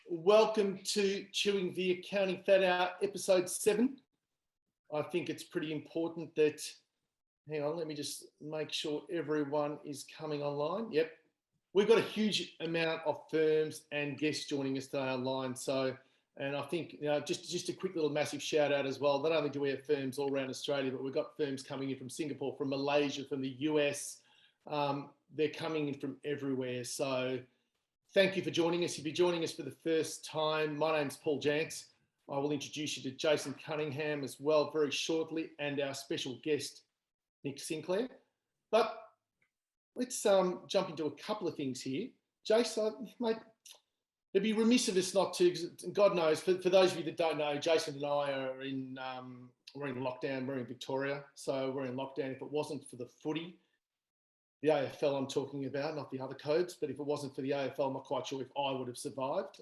Welcome to Chewing the Accounting Fat Out, episode 7. I think it's pretty important that, hang on, let me just make sure everyone is coming online. Yep. We've got a huge amount of firms and guests joining us today online. And I think, just a quick little massive shout out as well. Not only do we have firms all around Australia, but we've got firms coming in from Singapore, from Malaysia, from the US. They're coming in from everywhere. So thank you for joining us. If you're joining us for the first time, my name's Paul Jantz. I will introduce you to Jason Cunningham as well very shortly, and our special guest, Nick Sinclair. But let's jump into a couple of things here. Jason, mate, it'd be remiss of us not to, God knows, for those of you that don't know, Jason and I are we're in lockdown, we're in Victoria, so we're in lockdown. If it wasn't for the footy, the AFL I'm talking about, not the other codes, but if it wasn't for the AFL, I'm not quite sure if I would have survived.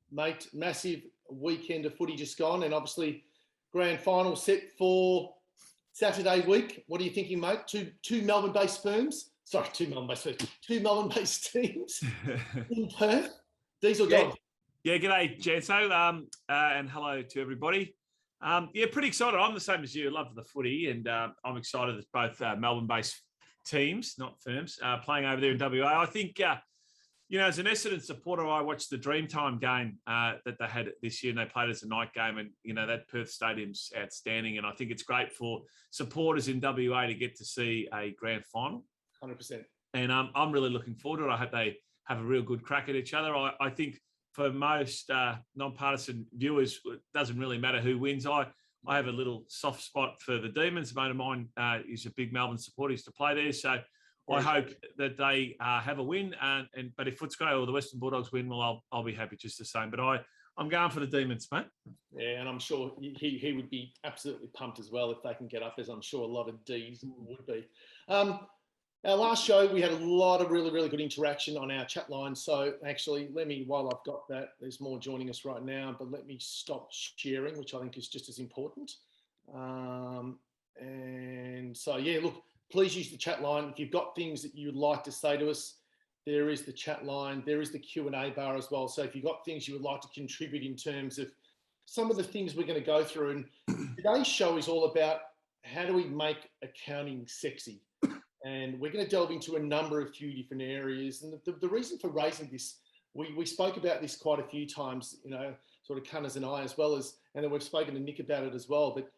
Mate, massive weekend of footy just gone, and obviously grand final set for Saturday week. What are you thinking, mate? Two Melbourne-based firms? Sorry, two Melbourne-based teams in Perth. Diesel Dog. Yeah, g'day, Janso, and hello to everybody. Pretty excited. I'm the same as you. I love the footy, and I'm excited that both Melbourne-based teams, not firms, playing over there in WA. I think, as an Essendon supporter, I watched the Dreamtime game that they had this year, and they played as a night game, and, that Perth Stadium's outstanding, and I think it's great for supporters in WA to get to see a grand final. 100%. And I'm really looking forward to it. I hope they have a real good crack at each other. I think for most non-partisan viewers, it doesn't really matter who wins. I have a little soft spot for the Demons. A mate of mine is a big Melbourne supporter. He used to play there. So I hope that they have a win. But if Footscray or the Western Bulldogs win, well, I'll be happy just the same. But I'm going for the Demons, mate. Yeah, and I'm sure he would be absolutely pumped as well if they can get up, as I'm sure a lot of Ds would be. Our last show, we had a lot of really, really good interaction on our chat line. So actually, while I've got that, there's more joining us right now, but let me stop sharing, which I think is just as important. And so, look, please use the chat line. If you've got things that you'd like to say to us, there is the chat line. There is the Q&A bar as well. So if you've got things you would like to contribute in terms of some of the things we're going to go through. And today's show is all about how do we make accounting sexy? And we're going to delve into a few different areas. And the reason for raising this, we spoke about this quite a few times, sort of Cunners and I, as well as, and then we've spoken to Nick about it as well. But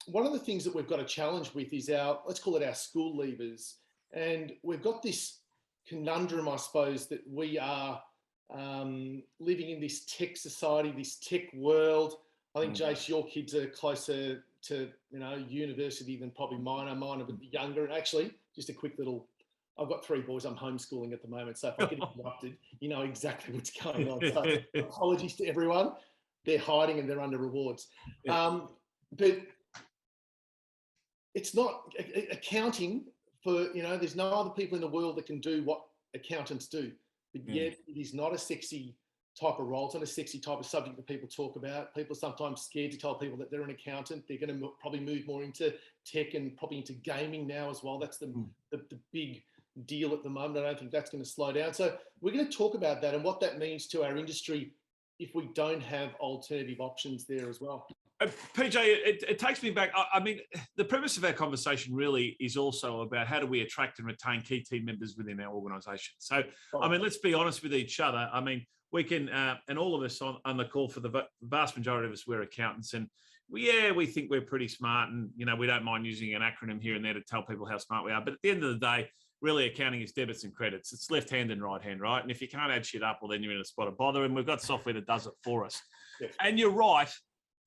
one of the things that we've got a challenge with is let's call it our school leavers. And we've got this conundrum, I suppose, that we are living in this tech society, this tech world. I think, Jace, your kids are closer to university than probably mine are. Mine are a bit younger. And actually, just a quick little, I've got 3 boys. I'm homeschooling at the moment. So if I get interrupted, you know exactly what's going on. So apologies to everyone. They're hiding and they're under rewards. But it's not accounting for, there's no other people in the world that can do what accountants do. But yet it is not a sexy type of role. It's not a sexy type of subject that people talk about. People are sometimes scared to tell people that they're an accountant. They're going to probably move more into tech and probably into gaming now as well. That's the big deal at the moment. I don't think that's going to slow down. So we're going to talk about that and what that means to our industry if we don't have alternative options there as well. PJ, it takes me back. I mean, the premise of our conversation really is also about how do we attract and retain key team members within our organisation. So, I mean, let's be honest with each other. I mean, we can, and all of us on the call, for the vast majority of us, we're accountants, and we think we're pretty smart, and we don't mind using an acronym here and there to tell people how smart we are. But at the end of the day, really, accounting is debits and credits. It's left hand and right hand, right? And if you can't add shit up, well, then you're in a spot of bother. And we've got software that does it for us. Yes. And you're right.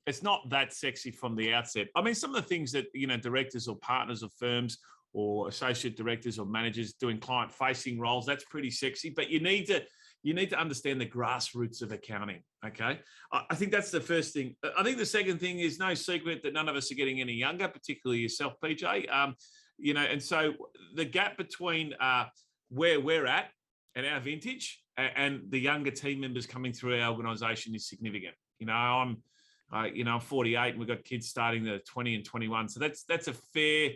It's not that sexy from the outset. I mean, some of the things that, directors or partners of firms or associate directors or managers doing client-facing roles, that's pretty sexy. But you need to understand the grassroots of accounting, okay? I think that's the first thing. I think the second thing is no secret that none of us are getting any younger, particularly yourself, PJ. And so the gap between where we're at and our vintage and the younger team members coming through our organisation is significant. I'm 48 and we've got kids starting at 20 and 21. So that's a fair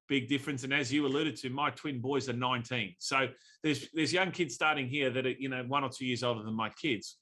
big difference. And as you alluded to, my twin boys are 19. So there's young kids starting here that are, 1 or 2 years older than my kids.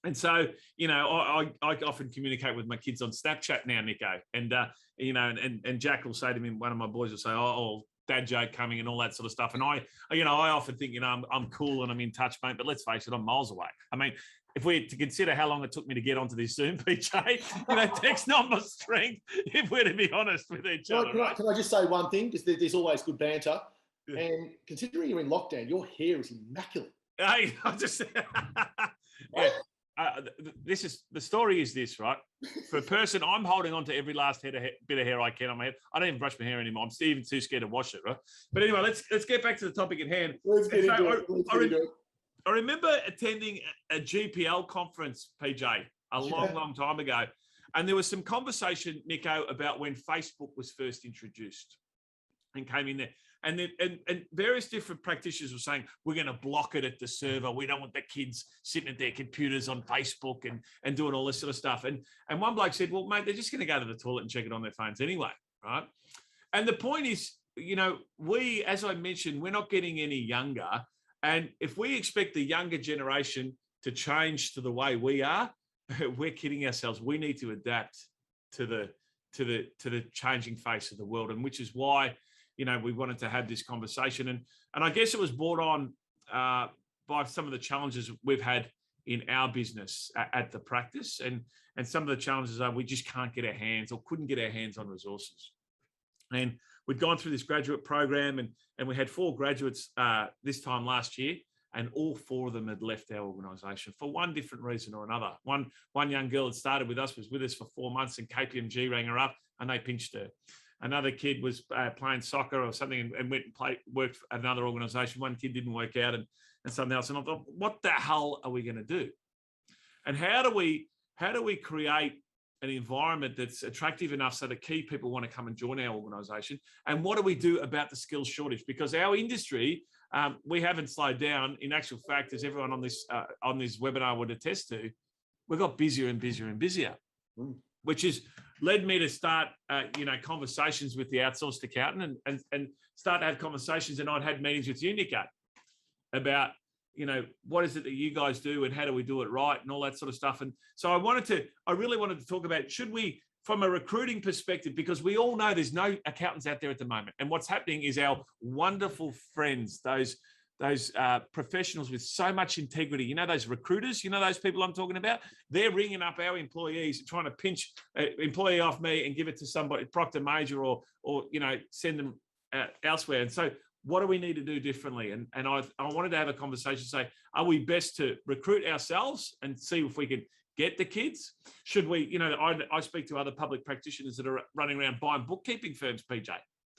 And so, you know, I often communicate with my kids on Snapchat now, Nico. And, you know, and Jack will say to me, one of my boys will say, oh, dad joke coming and all that sort of stuff. And I often think, you know, I'm cool and I'm in touch, mate, but let's face it, I'm miles away. I mean, if we're to consider how long it took me to get onto this Zoom, PJ, you know, text number strength, if we're to be honest with each other. Can I just say one thing? Because there's always good banter. Yeah. And considering you're in lockdown, your hair is immaculate. Hey, I just... yeah. The story is this, right? For a person, I'm holding on to every last bit of hair I can on my head. I don't even brush my hair anymore. I'm even too scared to wash it, right? But anyway, let's get back to the topic at hand. I remember attending a GPL conference, PJ, a long time ago, and there was some conversation, Nico, about when Facebook was first introduced and came in there. And various different practitioners were saying, we're going to block it at the server. We don't want the kids sitting at their computers on Facebook and doing all this sort of stuff. And one bloke said, well, mate, they're just going to go to the toilet and check it on their phones anyway, right? And the point is, you know, we, as I mentioned, we're not getting any younger. And if we expect the younger generation to change to the way we are, we're kidding ourselves. We need to adapt to the changing face of the world, and which is why, you know, we wanted to have this conversation. And I guess it was brought on by some of the challenges we've had in our business at the practice. And some of the challenges are we just can't get our hands or couldn't get our hands on resources. And we'd gone through this graduate program and we had 4 graduates this time last year, and all 4 of them had left our organisation for one different reason or another. One young girl had started with us, was with us for 4 months, and KPMG rang her up and they pinched her. Another kid was playing soccer or something and went and worked at another organisation. One kid didn't work out and something else. And I thought, what the hell are we going to do? And how do we create an environment that's attractive enough so that key people want to come and join our organisation? And what do we do about the skills shortage? Because our industry, we haven't slowed down. In actual fact, as everyone on this webinar would attest to, we've got busier and busier and busier. Which has led me to start, conversations with the outsourced accountant and start to have conversations. And I'd had meetings with you, Nico, about, you know, what is it that you guys do and how do we do it right and all that sort of stuff. And so I really wanted to talk about, should we, from a recruiting perspective, because we all know there's no accountants out there at the moment. And what's happening is our wonderful friends, those professionals with so much integrity, you know, those recruiters, you know, those people I'm talking about, they're ringing up our employees, trying to pinch an employee off me and give it to somebody, Proctor Major, or you know, send them elsewhere. And so what do we need to do differently? And I wanted to have a conversation, say, are we best to recruit ourselves and see if we can get the kids? Should we, you know, I speak to other public practitioners that are running around buying bookkeeping firms, PJ.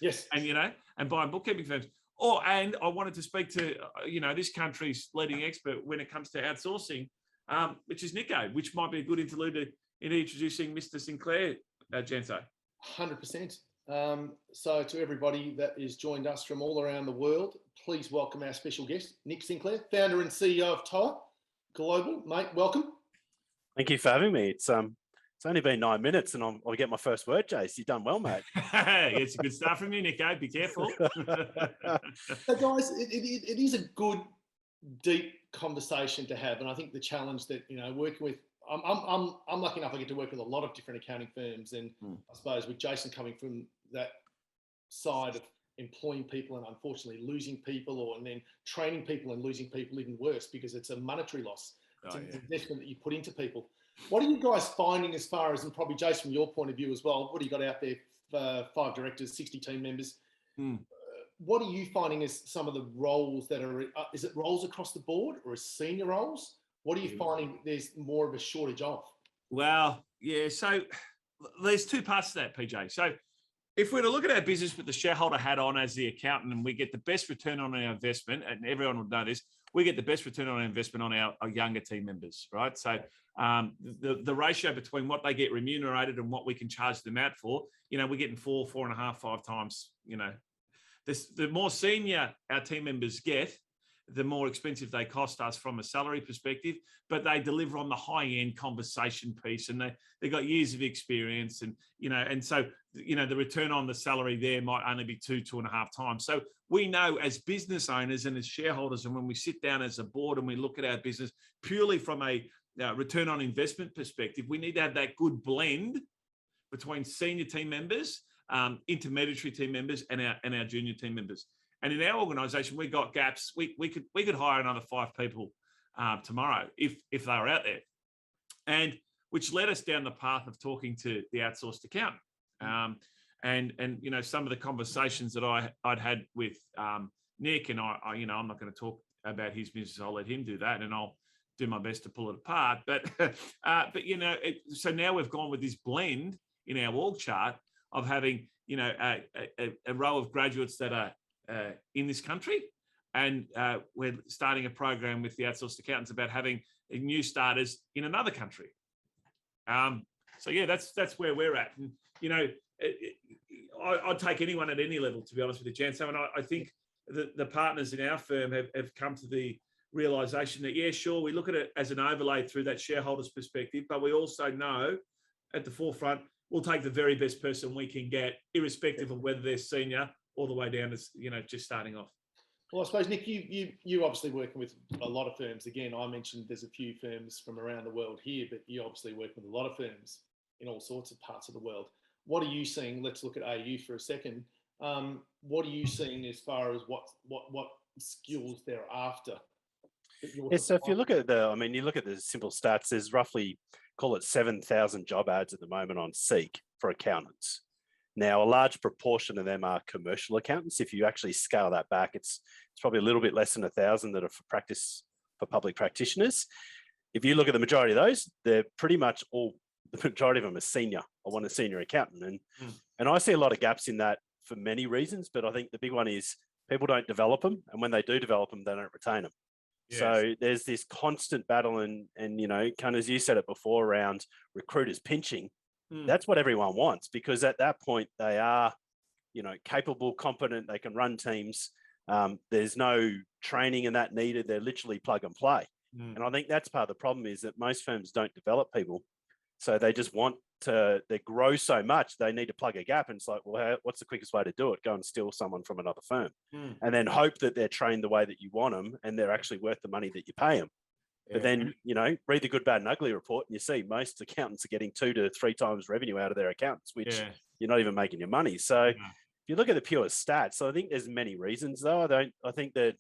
Yes. And, you know, and buying bookkeeping firms. And I wanted to speak to, you know, this country's leading expert when it comes to outsourcing, which is Nico, which might be a good interlude in introducing Mr. Sinclair, Genso. 100%. So to everybody that has joined us from all around the world, please welcome our special guest, Nick Sinclair, founder and CEO of TOA Global. Mate, welcome. Thank you for having me. It's only been 9 minutes and I'll get my first word, Jace. You've done well, mate. It's a good start from you, Nico. Be careful. So guys, it is a good, deep conversation to have. And I think the challenge that, you know, working with, I'm lucky enough I get to work with a lot of different accounting firms. And I suppose with Jason coming from that side of employing people and unfortunately losing people, and then training people and losing people even worse because it's a monetary loss. It's an investment that you put into people. What are you guys finding as far as, and probably Jason, from your point of view as well, what do you got out there? 5 directors, 60 team members. What are you finding as some of the roles that are, is it roles across the board or is senior roles? What are you finding there's more of a shortage of? Well, yeah, so there's 2 parts to that, PJ. So if we're to look at our business with the shareholder hat on as the accountant, and we get the best return on our investment, and everyone would know this, we get the best return on our investment on our younger team members, right? So the ratio between what they get remunerated and what we can charge them out for, you know, we're getting 4, 4.5, 5 times, you know. The more senior our team members get, the more expensive they cost us from a salary perspective, but they deliver on the high-end conversation piece, and they've got years of experience, and so the return on the salary there might only be 2.5 times. So we know as business owners and as shareholders, and when we sit down as a board and we look at our business purely from a return on investment perspective, we need to have that good blend between senior team members, intermediary team members, and our junior team members. And in our organisation, we got gaps. We could hire another 5 people tomorrow if they were out there, and which led us down the path of talking to the outsourced accountant. And some of the conversations that I'd had with Nick, and I'm not going to talk about his business. I'll let him do that, and I'll do my best to pull it apart. But so now we've gone with this blend in our org chart of having a row of graduates that are in this country, and we're starting a program with the outsourced accountants about having new starters in another country. So yeah, that's where we're at. And I'd take anyone at any level, to be honest with you, Jan. So, and I think the partners in our firm have come to the realization that, yeah, sure, we look at it as an overlay through that shareholder's perspective, but we also know at the forefront, we'll take the very best person we can get, irrespective of whether they're senior all the way down to, just starting off. Well, I suppose, Nick, you obviously working with a lot of firms. Again, I mentioned there's a few firms from around the world here, but you obviously work with a lot of firms in all sorts of parts of the world. What are you seeing? Let's look at AU for a second. What are you seeing as far as what skills they're after? Yeah, so if you look at you look at the simple stats, there's roughly, call it 7,000 job ads at the moment on Seek for accountants. Now, a large proportion of them are commercial accountants. If you actually scale that back, it's probably a little bit less than 1,000 that are for public practitioners. If you look at the majority of those, they're pretty much all, the majority of them are senior. I want a senior accountant. And I see a lot of gaps in that for many reasons, but I think the big one is people don't develop them. And when they do develop them, they don't retain them. Yes. So there's this constant battle and kind of, as you said it before, around recruiters pinching. That's what everyone wants, because at that point they are, capable, competent, they can run teams. There's no training in that needed. They're literally plug and play. And I think that's part of the problem, is that most firms don't develop people. So they just they grow so much, they need to plug a gap. And it's like, well, what's the quickest way to do it? Go and steal someone from another firm and then hope that they're trained the way that you want them and they're actually worth the money that you pay them. But then, read the good, bad and ugly report and you see most accountants are getting 2 to 3 times revenue out of their accountants, which you're not even making your money. So if you look at the pure stats, so I think there's many reasons though. I think that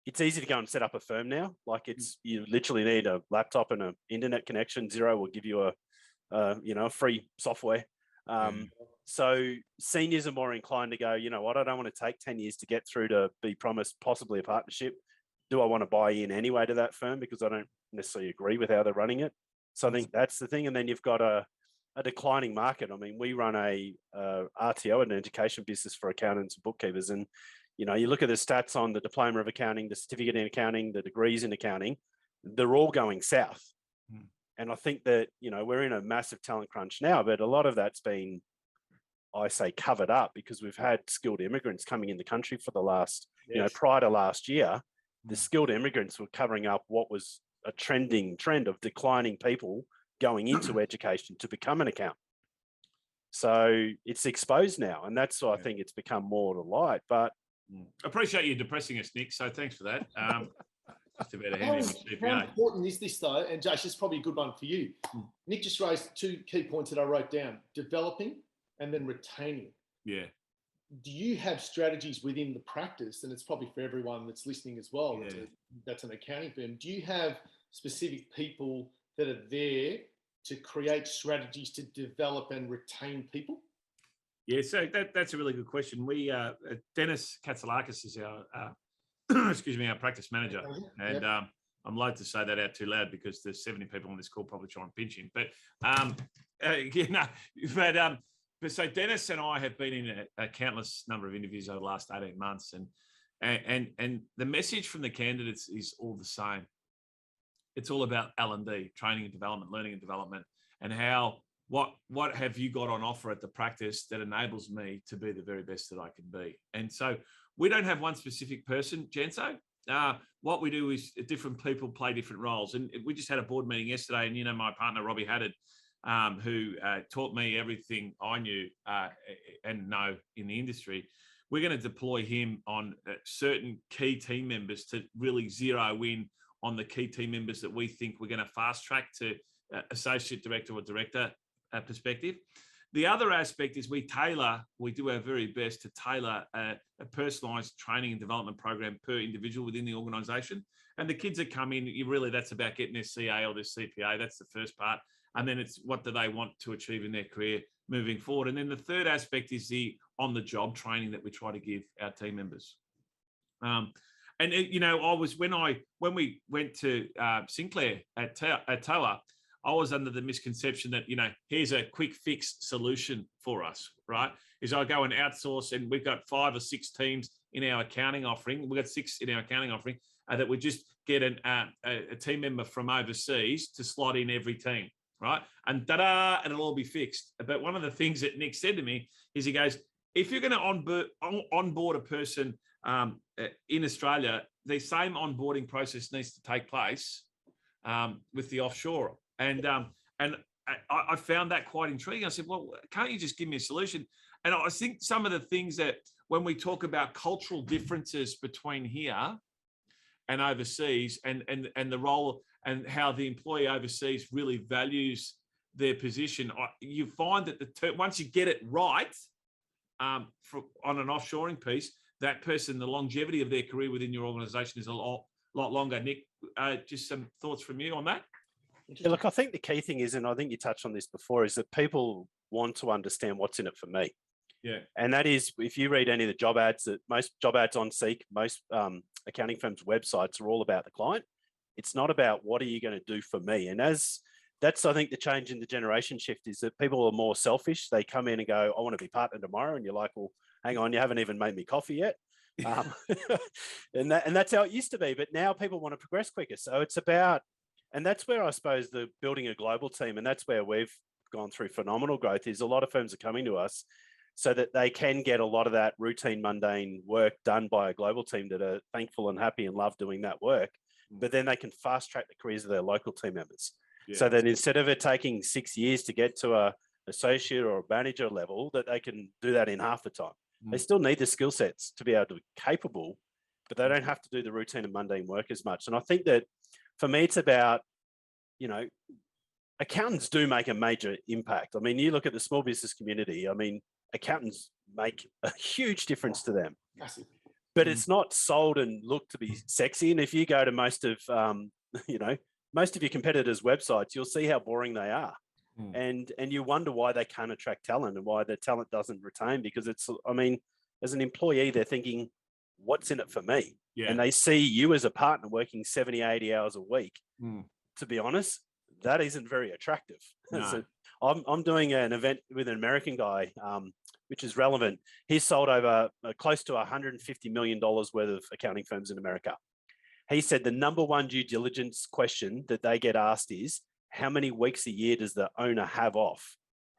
it's easy to go and set up a firm now. Like you literally need a laptop and an internet connection. Xero will give you a free software. So seniors are more inclined to go, what, I don't want to take 10 years to get through to be promised possibly a partnership. Do I want to buy in anyway to that firm because I don't necessarily agree with how they're running it? So I think that's the thing. And then you've got a declining market. I mean, we run a RTO, an education business for accountants and bookkeepers. And, you look at the stats on the diploma of accounting, the certificate in accounting, the degrees in accounting, they're all going south. And I think that, we're in a massive talent crunch now, but a lot of that's been, I say, covered up because we've had skilled immigrants coming in the country for the last, prior to last year. The skilled immigrants were covering up what was a trend of declining people going into education to become an accountant. So it's exposed now, and that's why I think it's become more to light. But appreciate you depressing us, Nick. So thanks for that. Just about a how important is this though? And Josh, this is probably a good one for you. Nick just raised 2 key points that I wrote down: developing and then retaining. Yeah. Do you have strategies within the practice, and it's probably for everyone that's listening as well, that's an accounting firm, do you have specific people that are there to create strategies to develop and retain people? Yeah, so that's a really good question. We Dennis Katsalakis is our our practice manager, and I'm loath to say that out too loud because there's 70 people on this call probably trying to pinch him. But so Dennis and I have been in a countless number of interviews over the last 18 months, and the message from the candidates is all the same. It's all about L&D, training and development, learning and development, and what have you got on offer at the practice that enables me to be the very best that I can be. And so we don't have one specific person, Genso. what we do is different people play different roles. And we just had a board meeting yesterday, and, you know, my partner, Robbie Haddad, who taught me everything I knew and know in the industry, we're going to deploy him on certain key team members to really zero in on the key team members that we think we're going to fast track to associate director or director perspective. The other aspect is we do our very best to tailor a personalised training and development program per individual within the organisation. And the kids that come in, that's about getting their CA or their CPA. That's the first part. And then it's what do they want to achieve in their career moving forward. And then the third aspect is the on-the-job training that we try to give our team members. When we went to Sinclair at TOA, I was under the misconception that, you know, here's a quick fix solution for us, right? Is I go and outsource, and we've got 5 or 6 teams in our accounting offering. We've got 6 in our accounting offering that we just get a team member from overseas to slot in every team, right? And ta-da, and it'll all be fixed. But one of the things that Nick said to me is, he goes, if you're going to onboard a person in Australia, the same onboarding process needs to take place with the offshore. And I found that quite intriguing. I said, well, can't you just give me a solution? And I think some of the things that, when we talk about cultural differences between here and overseas, and the role and how the employee overseas really values their position, you find that once you get it right on an offshoring piece, that person, the longevity of their career within your organization is a lot longer. Nick, just some thoughts from you on that? Yeah, look, I think the key thing is, and I think you touched on this before, is that people want to understand what's in it for me. Yeah. And that is, if you read any of the job ads, that most job ads on Seek, most accounting firms' websites are all about the client. It's not about what are you going to do for me. And that's, I think, the change in the generation shift is that people are more selfish. They come in and go, I want to be partner tomorrow. And you're like, well, hang on, you haven't even made me coffee yet. And that's how it used to be. But now people want to progress quicker. So it's about, and that's where I suppose the building a global team, and that's where we've gone through phenomenal growth, is a lot of firms are coming to us so that they can get a lot of that routine, mundane work done by a global team that are thankful and happy and love doing that work. But then they can fast track the careers of their local team members. Yeah. So that instead of it taking 6 years to get to a associate or a manager level, that they can do that in half the time. They still need the skill sets to be able to be capable, but they don't have to do the routine and mundane work as much. And I think that for me, it's about, you know, accountants do make a major impact. I mean, you look at the small business community, I mean, accountants make a huge difference to them. But it's not sold and looked to be sexy. And if you go to most of your competitors' websites, you'll see how boring they are. And you wonder why they can't attract talent and why the talent doesn't retain, because it's, I mean, as an employee, they're thinking, what's in it for me? Yeah. And they see you as a partner working 70, 80 hours a week. To be honest, that isn't very attractive. No. So I'm doing an event with an American guy, which is relevant. He's sold over close to $150 million worth of accounting firms in America. He said the number one due diligence question that they get asked is, how many weeks a year does the owner have off?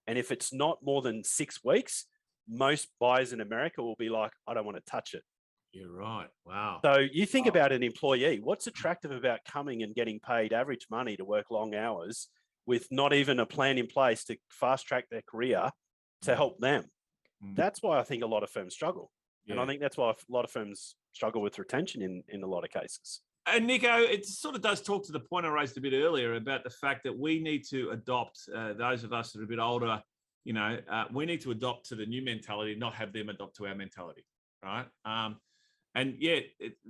And if it's not more than 6 weeks, most buyers in America will be like, I don't want to touch it. You're right. Wow. So you think about an employee, what's attractive about coming and getting paid average money to work long hours with not even a plan in place to fast track their career to help them? That's why I think a lot of firms struggle. Yeah. And I think that's why a lot of firms struggle with retention in a lot of cases. And Nico, it sort of does talk to the point I raised a bit earlier about the fact that we need to adopt, those of us that are a bit older, we need to adopt to the new mentality, not have them adopt to our mentality, right? And yeah,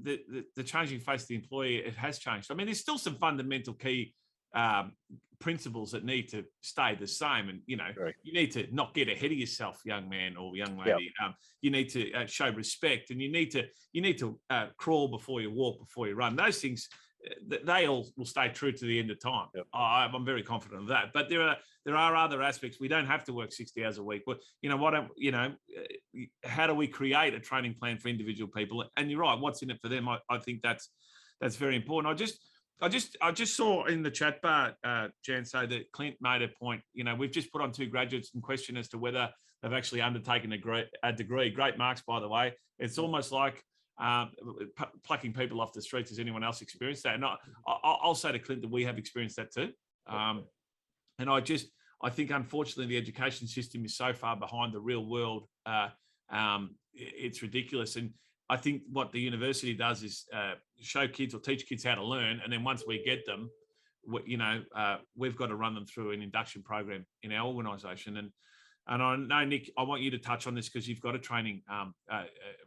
the changing face of the employee, it has changed. I mean, there's still some fundamental key principles that need to stay the same. And, right. You need to not get ahead of yourself, young man or young lady. Yep. You need to show respect, and you need to crawl before you walk, before you run. Those things, they all will stay true to the end of time. Yep. I'm very confident of that. But there are other aspects. We don't have to work 60 hours a week. But how do we create a training plan for individual people? And you're right. What's in it for them? I think that's very important. I just saw in the chat bar, Jan, say that Clint made a point. We've just put on 2 graduates in question as to whether they've actually undertaken a degree. Great marks, by the way. It's almost like plucking people off the streets. Has anyone else experienced that? And I'll say to Clint that we have experienced that too. And I think, unfortunately, the education system is so far behind the real world. It's ridiculous. And I think what the university does is show kids or teach kids how to learn. And then once we get them, we've got to run them through an induction program in our organisation. And I know, Nick, I want you to touch on this because you've got a training,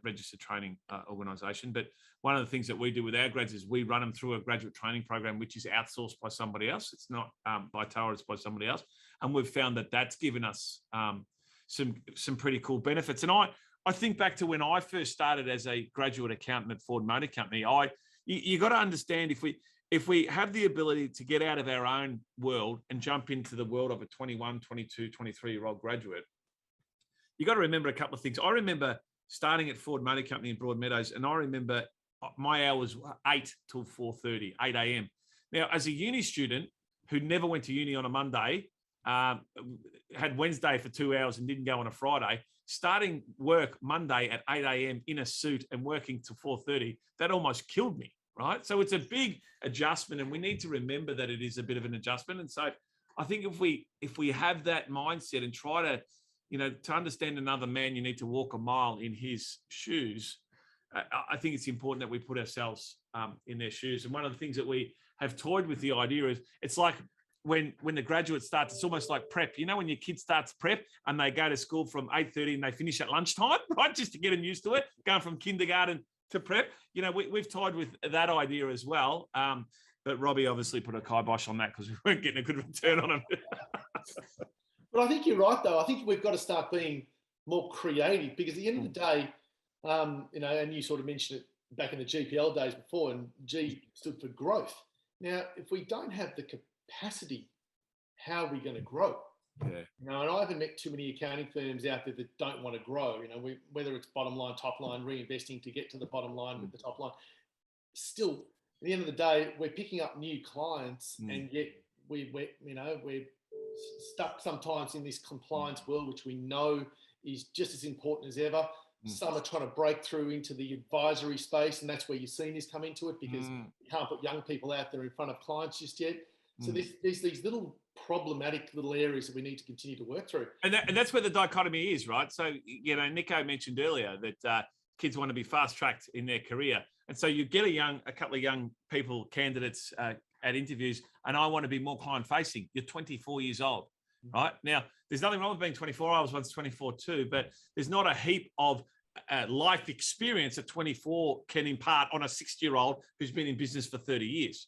registered training organisation. But one of the things that we do with our grads is we run them through a graduate training program, which is outsourced by somebody else. It's not by TOA, it's by somebody else. And we've found that that's given us some pretty cool benefits. And I think back to when I first started as a graduate accountant at Ford Motor Company. You got to understand, if we have the ability to get out of our own world and jump into the world of a 21, 22, 23-year-old graduate, you got to remember a couple of things. I remember starting at Ford Motor Company in Broadmeadows, and I remember my hours were 8 till 4:30, 8 a.m. Now, as a uni student who never went to uni on a Monday, had Wednesday for 2 hours and didn't go on a Friday, starting work Monday at 8 a.m. in a suit and working till 4:30, that almost killed me, right? So it's a big adjustment, and we need to remember that it is a bit of an adjustment. And so I think if we have that mindset and try to, to understand another man, you need to walk a mile in his shoes. I think it's important that we put ourselves in their shoes. And one of the things that we have toyed with the idea is, it's like when the graduate starts, it's almost like prep. When your kid starts prep and they go to school from 8:30 and they finish at lunchtime, right? Just to get them used to it, going from kindergarten to prep. We've tied with that idea as well. But Robbie obviously put a kibosh on that because we weren't getting a good return on him. But I think you're right, though. I think we've got to start being more creative, because at the end of the day, and you sort of mentioned it back in the GPL days before, and G stood for growth. Now, if we don't have the capacity, how are we going to grow? Yeah. And I haven't met too many accounting firms out there that don't want to grow. Whether it's bottom line, top line, reinvesting to get to the bottom line with the top line. Still, at the end of the day, we're picking up new clients, and yet we're stuck sometimes in this compliance world, which we know is just as important as ever. Some are trying to break through into the advisory space, and that's where your seniors come into it, because you can't put young people out there in front of clients just yet. So there's these little problematic little areas that we need to continue to work through. And that's where the dichotomy is, right? So, Nico mentioned earlier that kids want to be fast-tracked in their career. And so you get a couple of young people, candidates at interviews, and I want to be more client-facing. You're 24 years old, right? Now, there's nothing wrong with being 24. I was once 24 too, but there's not a heap of life experience that 24 can impart on a 60-year-old who's been in business for 30 years.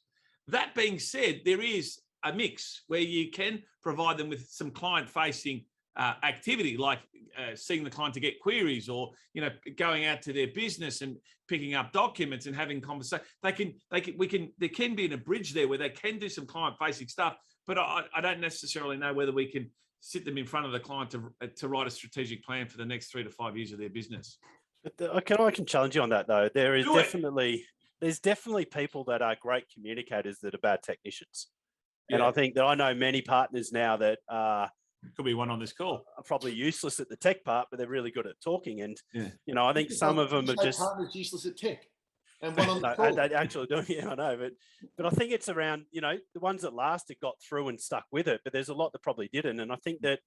That being said, there is a mix where you can provide them with some client-facing activity, like seeing the client to get queries, or going out to their business and picking up documents and having conversation. There can be a bridge there where they can do some client-facing stuff, but I don't necessarily know whether we can sit them in front of the client to write a strategic plan for the next 3 to 5 years of their business. I can challenge you on that, though. There's definitely people that are great communicators that are bad technicians. Yeah. And I think that I know many partners now that could be one on this call, are probably useless at the tech part, but they're really good at talking. And I think some of them are just partners useless at tech. And one on the call. They actually do. Yeah, I know, but I think it's around the ones that lasted got through and stuck with it. But there's a lot that probably didn't. And I think that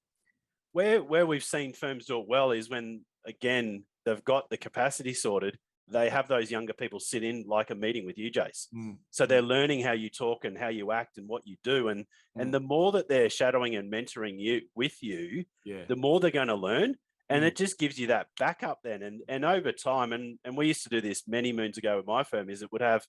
where we've seen firms do it well is when, again, they've got the capacity sorted. They have those younger people sit in like a meeting with you, Jace. So they're learning how you talk and how you act and what you do. And the more that they're shadowing and mentoring you with you, the more they're going to learn. And it just gives you that backup then. And over time, and we used to do this many moons ago with my firm, is it would have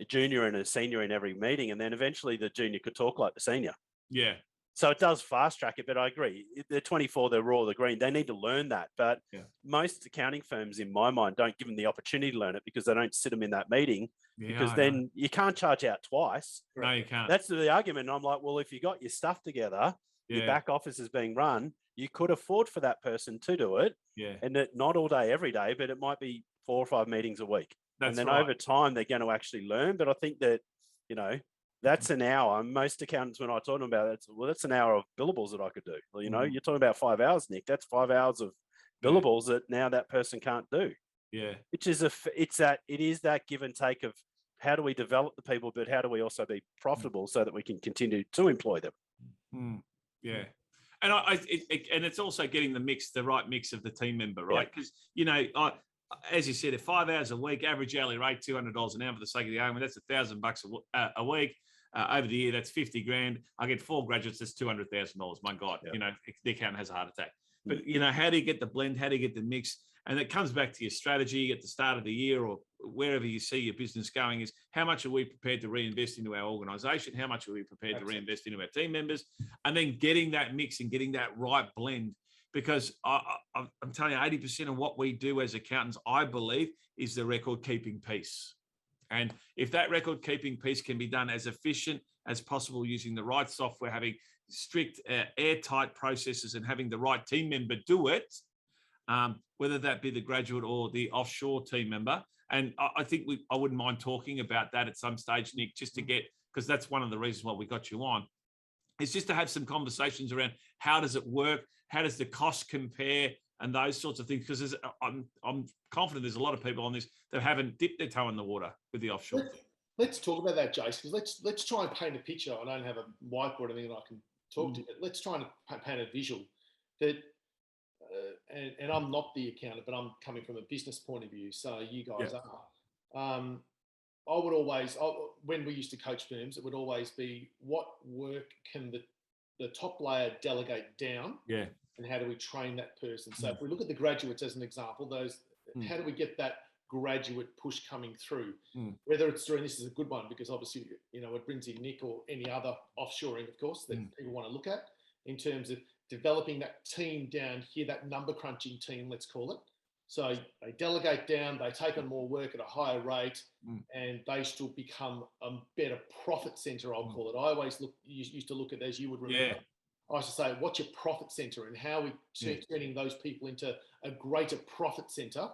a junior and a senior in every meeting. And then eventually the junior could talk like the senior. Yeah. So it does fast track it, but I agree. They're 24, they're raw, they're green. They need to learn that. But most accounting firms, in my mind, don't give them the opportunity to learn it because they don't sit them in that meeting. Because then you can't charge out twice. No, you can't. That's the argument. And I'm like, well, if you got your stuff together, your back office is being run, you could afford for that person to do it. Yeah. And not all day, every day, but it might be 4 or 5 meetings a week. That's and then over time, they're going to actually learn. But I think that, that's an hour. Most accountants, when I talk to them about it, that's an hour of billables that I could do. Well, you're talking about 5 hours, Nick. That's 5 hours of billables that now that person can't do. Yeah. Which is it is that give and take of how do we develop the people, but how do we also be profitable so that we can continue to employ them? Yeah. And and it's also getting the right mix of the team member, right? Because, as you said, at 5 hours a week, average hourly rate, $200 an hour for the sake of the argument, that's $1,000 a week. Over the year, that's 50 grand. I get 4 graduates, that's $200,000. My God, the accountant has a heart attack. But, how do you get the blend? How do you get the mix? And it comes back to your strategy at the start of the year or wherever you see your business going is how much are we prepared to reinvest into our organization? How much are we prepared to reinvest into our team members? And then getting that mix and getting that right blend. Because I'm telling you, 80% of what we do as accountants, I believe, is the record keeping piece. And if that record keeping piece can be done as efficient as possible using the right software, having strict airtight processes and having the right team member do it, whether that be the graduate or the offshore team member. And I think I wouldn't mind talking about that at some stage, Nick, just to get, because that's one of the reasons why we got you on, is just to have some conversations around how does it work? How does the cost compare? And those sorts of things, because I'm confident there's a lot of people on this that haven't dipped their toe in the water with the offshore. Let's talk about that, Jace, because let's try and paint a picture. I don't have a whiteboard or anything that I can talk to, but let's try and paint a visual that, and I'm not the accountant, but I'm coming from a business point of view. So you guys are. I would always, when we used to coach firms, it would always be what work can the top layer delegate down? Yeah. And how do we train that person? So if we look at the graduates as an example, how do we get that graduate push coming through? Whether it's through, and this is a good one because obviously, it brings in Nick or any other offshoring, of course, that people want to look at in terms of developing that team down here, that number crunching team, let's call it. So they delegate down, they take on more work at a higher rate, and they still become a better profit center, I'll call it. I always used to look at, as you would remember, I used to say, what's your profit center and how are we turning those people into a greater profit center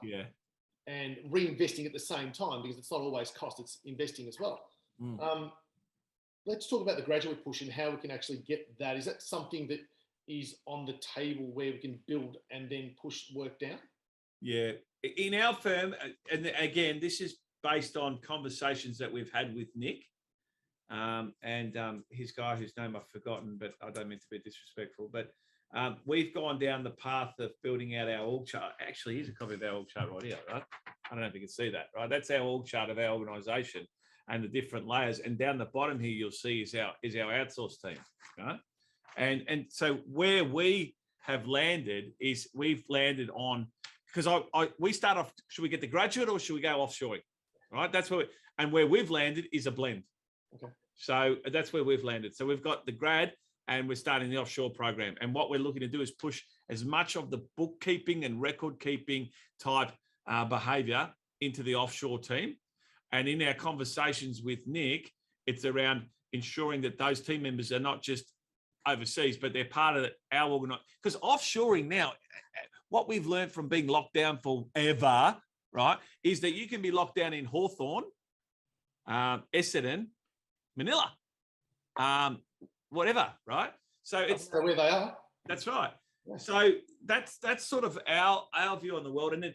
and reinvesting at the same time, because it's not always cost, it's investing as well. Let's talk about the graduate push and how we can actually get that. Is that something that is on the table where we can build and then push work down? Yeah. In our firm, and again, this is based on conversations that we've had with Nick and his guy whose name I've forgotten, but I don't mean to be disrespectful, but we've gone down the path of building out our org chart. Actually, here's a copy of our org chart right here, right? I don't know if you can see that, right? That's our org chart of our organization and the different layers. And down the bottom here, you'll see is our outsource team, right? And so where we have landed is we've landed on, because we start off, should we get the graduate or should we go offshoring? Right? That's where we've landed is a blend. Okay. So that's where we've landed. So we've got the grad and we're starting the offshore program. And what we're looking to do is push as much of the bookkeeping and record keeping type behavior into the offshore team. And in our conversations with Nick, it's around ensuring that those team members are not just overseas, but they're part of our organization. Because offshoring now, what we've learned from being locked down forever, right, is that you can be locked down in Hawthorne, Essendon, Manila, whatever, right? So it's where they are. That's right. Yeah. So that's sort of our view on the world. And then,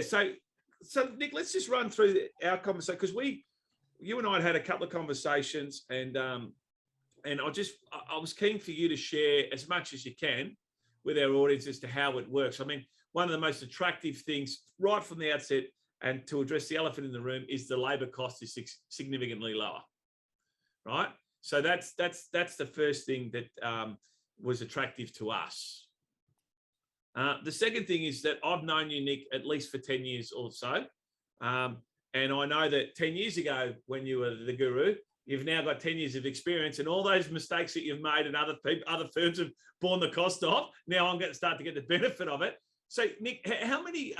so Nick, let's just run through our conversation, because you and I had a couple of conversations, and I was keen for you to share as much as you can with our audience as to how it works. I mean, one of the most attractive things right from the outset, and to address the elephant in the room, is the labor cost is significantly lower, right? So that's the first thing that was attractive to us. The second thing is that I've known you, Nick, at least for 10 years or so. And I know that 10 years ago, when you were the guru, you've now got 10 years of experience, and all those mistakes that you've made and other firms have borne the cost of. Now I'm going to start to get the benefit of it. So, Nick, how many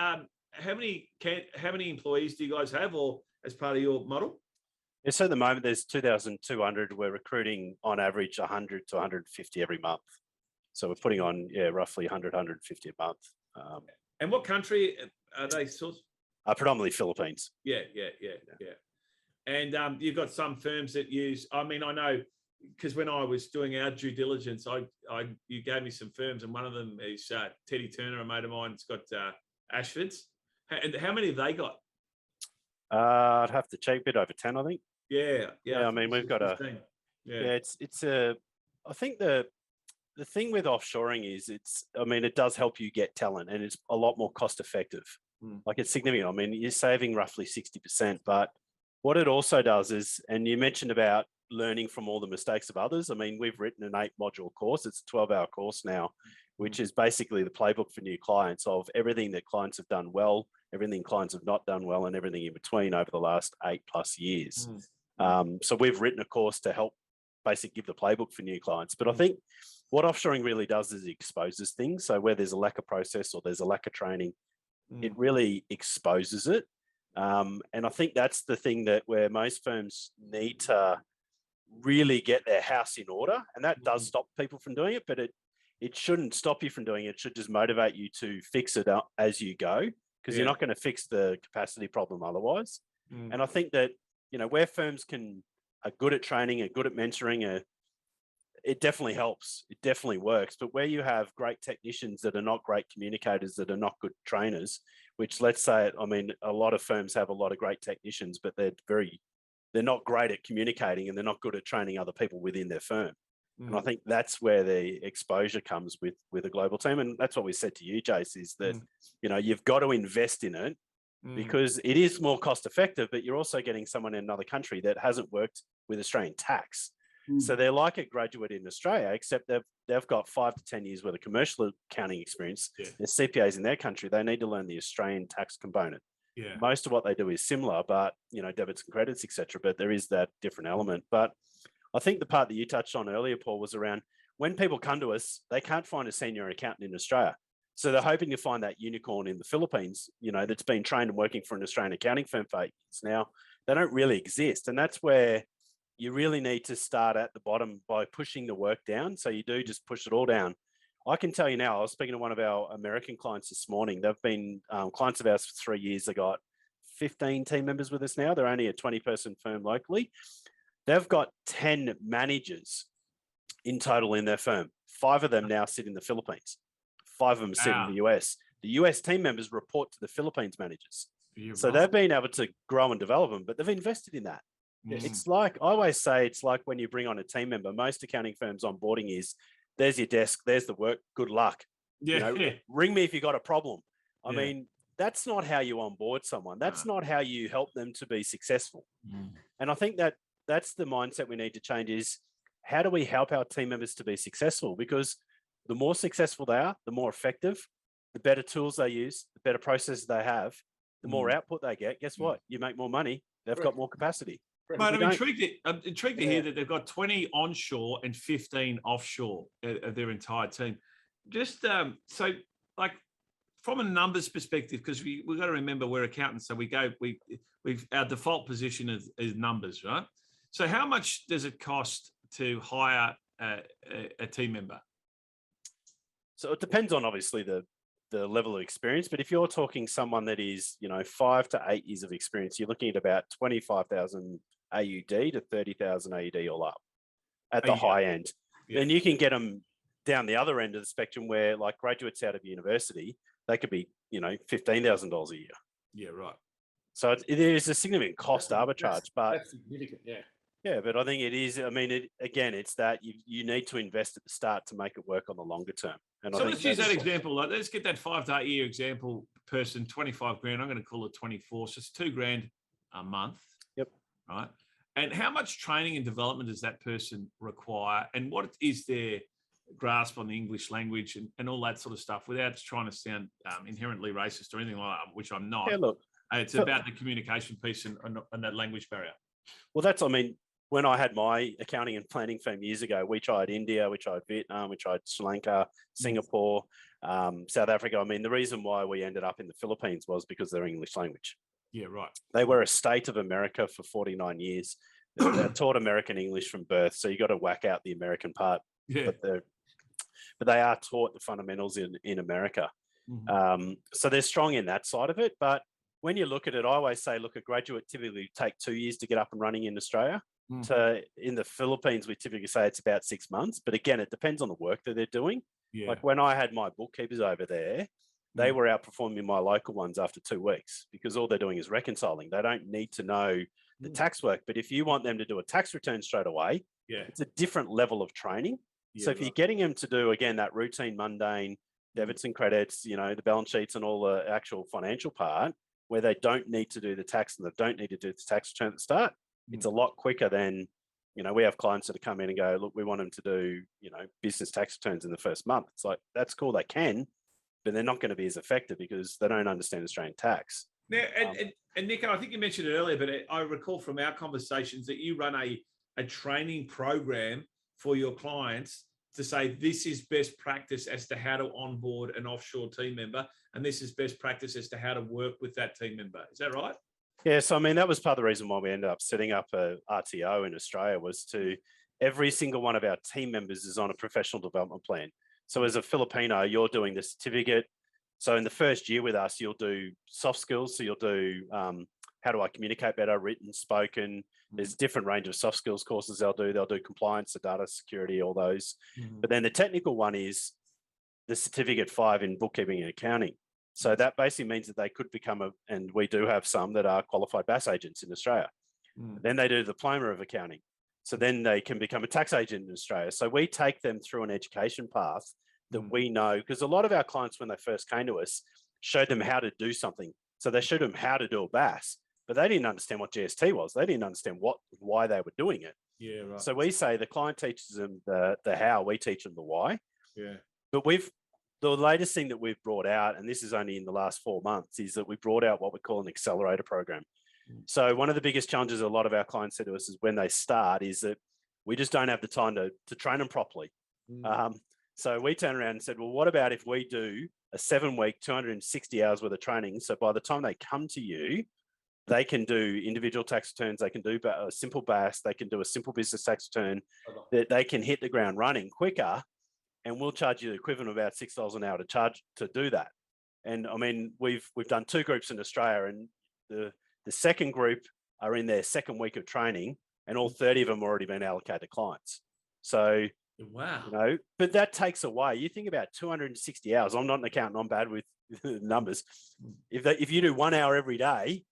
employees do you guys have, or as part of your model? Yeah, so at the moment there's 2,200. We're recruiting on average 100 to 150 every month. So we're putting on roughly 100, 150 a month. And what country are they sourced? Predominantly Philippines. Yeah. And you've got some firms that use, I mean, I know, because when I was doing our due diligence, you gave me some firms, and one of them is Teddy Turner, a mate of mine. It's got Ashford's. And how many have they got? I'd have to check, a bit over 10, I think. Yeah. I mean, we've got 15. I think the thing with offshoring is it does help you get talent, and it's a lot more cost effective. Like, it's significant. I mean, you're saving roughly 60%, but what it also does is, and you mentioned about learning from all the mistakes of others. I mean, we've written an 8-module course. It's a 12-hour course now, which is basically the playbook for new clients of everything that clients have done well, everything clients have not done well, and everything in between over the last 8+ years. So we've written a course to help basically give the playbook for new clients. But I think what offshoring really does is it exposes things. So where there's a lack of process or there's a lack of training, it really exposes it. And I think that's the thing that where most firms need to really get their house in order. And that does stop people from doing it, but it shouldn't stop you from doing it. It should just motivate you to fix it up as you go, because you're not going to fix the capacity problem otherwise. And I think that, where firms are good at training, are good at mentoring, it definitely helps. It definitely works. But where you have great technicians that are not great communicators, that are not good trainers, which, let's say, a lot of firms have a lot of great technicians, but they're not great at communicating, and they're not good at training other people within their firm. And I think that's where the exposure comes with a global team. And that's what we said to you, Jace, is that, you've got to invest in it, because it is more cost effective, but you're also getting someone in another country that hasn't worked with Australian tax. So they're like a graduate in Australia, except they've got 5 to 10 years worth of commercial accounting experience. They're CPAs in their country. They need to learn the Australian tax component. Most of what they do is similar, but, debits and credits, etc. But there is that different element. But I think the part that you touched on earlier, Paul, was around when people come to us, they can't find a senior accountant in Australia. So they're hoping to find that unicorn in the Philippines, that's been trained and working for an Australian accounting firm for 8 years now. They don't really exist. And that's where you really need to start at the bottom by pushing the work down. So you do just push it all down. I can tell you now, I was speaking to one of our American clients this morning. They've been clients of ours for 3 years. They got 15 team members with us now. They're only a 20-person firm locally. They've got 10 managers in total in their firm. 5 of them now sit in the Philippines. 5 of them sit in the US. The US team members report to the Philippines managers. So they've been able to grow and develop them, but they've invested in that. It's like, I always say, it's like when you bring on a team member, most accounting firms onboarding is, there's your desk, there's the work, good luck. Ring me if you got a problem. I mean, that's not how you onboard someone. That's not how you help them to be successful. And I think that's the mindset we need to change, is how do we help our team members to be successful? Because the more successful they are, the more effective, the better tools they use, the better processes they have, the more output they get. Guess what? You make more money. They've got more capacity. Mate, I'm intrigued to hear that they've got 20 onshore and 15 offshore of their entire team. Just so, like, from a numbers perspective, because we've got to remember we're accountants, so we've our default position is numbers, right? So how much does it cost to hire a team member? So it depends on, obviously, the level of experience, but if you're talking someone that is, 5 to 8 years of experience, you're looking at about 25,000 AUD to 30,000 AUD all up at the high end. Then you can get them down the other end of the spectrum, where, like, graduates out of university, they could be, $15,000 a year. Yeah, right. So it is a significant cost arbitrage, but that's significant. Yeah, but I think it is. I mean, it's that you need to invest at the start to make it work on the longer term. And so let's use that example. Like, let's get that 5 to 8 year example person, 25 grand. I'm going to call it 24. So it's $2,000 a month. Yep. Right. And how much training and development does that person require? And what is their grasp on the English language and all that sort of stuff, without trying to sound inherently racist or anything like that, which I'm not. Yeah, look, it's about the communication piece and that language barrier. Well, when I had my accounting and planning firm years ago, we tried India, we tried Vietnam, we tried Sri Lanka, Singapore, South Africa. I mean, the reason why we ended up in the Philippines was because of their English language. Yeah, right. They were a state of America for 49 years. They taught American English from birth, so you got to whack out the American part. Yeah. But they are taught the fundamentals in America. So they're strong in that side of it. But when you look at it, I always say, look, a graduate typically take 2 years to get up and running in Australia. In the Philippines, we typically say it's about 6 months. But again, it depends on the work that they're doing. Yeah. Like when I had my bookkeepers over there, they were outperforming my local ones after 2 weeks because all they're doing is reconciling. They don't need to know the tax work. But if you want them to do a tax return straight away, it's a different level of training. So if you're getting them to do, again, that routine, mundane debits and credits, the balance sheets and all the actual financial part, where they don't need to do the tax and they don't need to do the tax return at the start, it's a lot quicker than, we have clients that come in and go, look, we want them to do, business tax returns in the first month. It's like, that's cool, they can, but they're not going to be as effective because they don't understand Australian tax. Now, and Nick, I think you mentioned it earlier, but I recall from our conversations that you run a training program for your clients to say this is best practice as to how to onboard an offshore team member, and this is best practice as to how to work with that team member. Is that right? Yeah, so I mean, that was part of the reason why we ended up setting up a RTO in Australia, was to every single one of our team members is on a professional development plan. So as a Filipino, you're doing the certificate. So in the first year with us, you'll do soft skills. So you'll do how do I communicate better, written, spoken. There's a different range of soft skills courses they'll do. They'll do compliance, the data security, all those. But then the technical one is the certificate 5 in bookkeeping and accounting. So that basically means that they could become and we do have some that are qualified BAS agents in Australia. Then they do the diploma of accounting. So then they can become a tax agent in Australia. So we take them through an education path that we know, because a lot of our clients, when they first came to us, showed them how to do something. So they showed them how to do a BAS, but they didn't understand what GST was. They didn't understand why they were doing it. Yeah, right. So we say the client teaches them the how, we teach them the why. Yeah. But the latest thing that we've brought out, and this is only in the last 4 months, is that we brought out what we call an Accelerator Program. So one of the biggest challenges a lot of our clients say to us is when they start is that we just don't have the time to train them properly. So we turned around and said, well, what about if we do a 7-week, 260 hours worth of training? So by the time they come to you, they can do individual tax returns, they can do a simple BAS, they can do a simple business tax return, that they can hit the ground running quicker, and we'll charge you the equivalent of about $6 an hour to do that. And I mean, we've done 2 groups in Australia, and the second group are in their 2nd week of training, and all 30 of them already been allocated to clients. So, wow, but that takes away, you think about 260 hours. I'm not an accountant, I'm bad with numbers. If you do 1 hour every day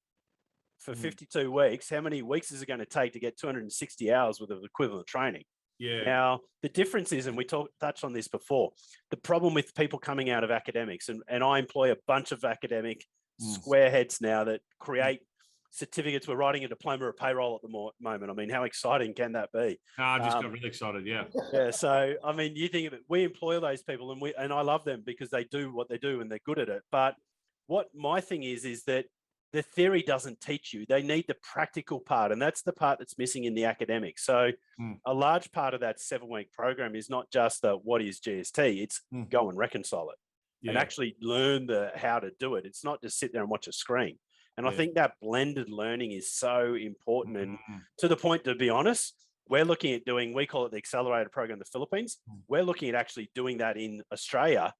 for 52 weeks, how many weeks is it going to take to get 260 hours worth of equivalent training? Yeah. Now, the difference is, and we touched on this before, the problem with people coming out of academics, and I employ a bunch of academic squareheads now that create certificates. We're writing a diploma of payroll at the moment. I mean, how exciting can that be? I just got really excited, yeah. Yeah, so, I mean, you think of it, we employ those people, and I love them because they do what they do and they're good at it. But what my thing is that the theory doesn't teach you. They need the practical part, and that's the part that's missing in the academic. So a large part of that 7-week program is not just what is GST, it's go and reconcile it and actually learn how to do it. It's not just sit there and watch a screen. And I think that blended learning is so important. And to the point, to be honest, we're looking at we call it the Accelerator Program in the Philippines. We're looking at actually doing that in Australia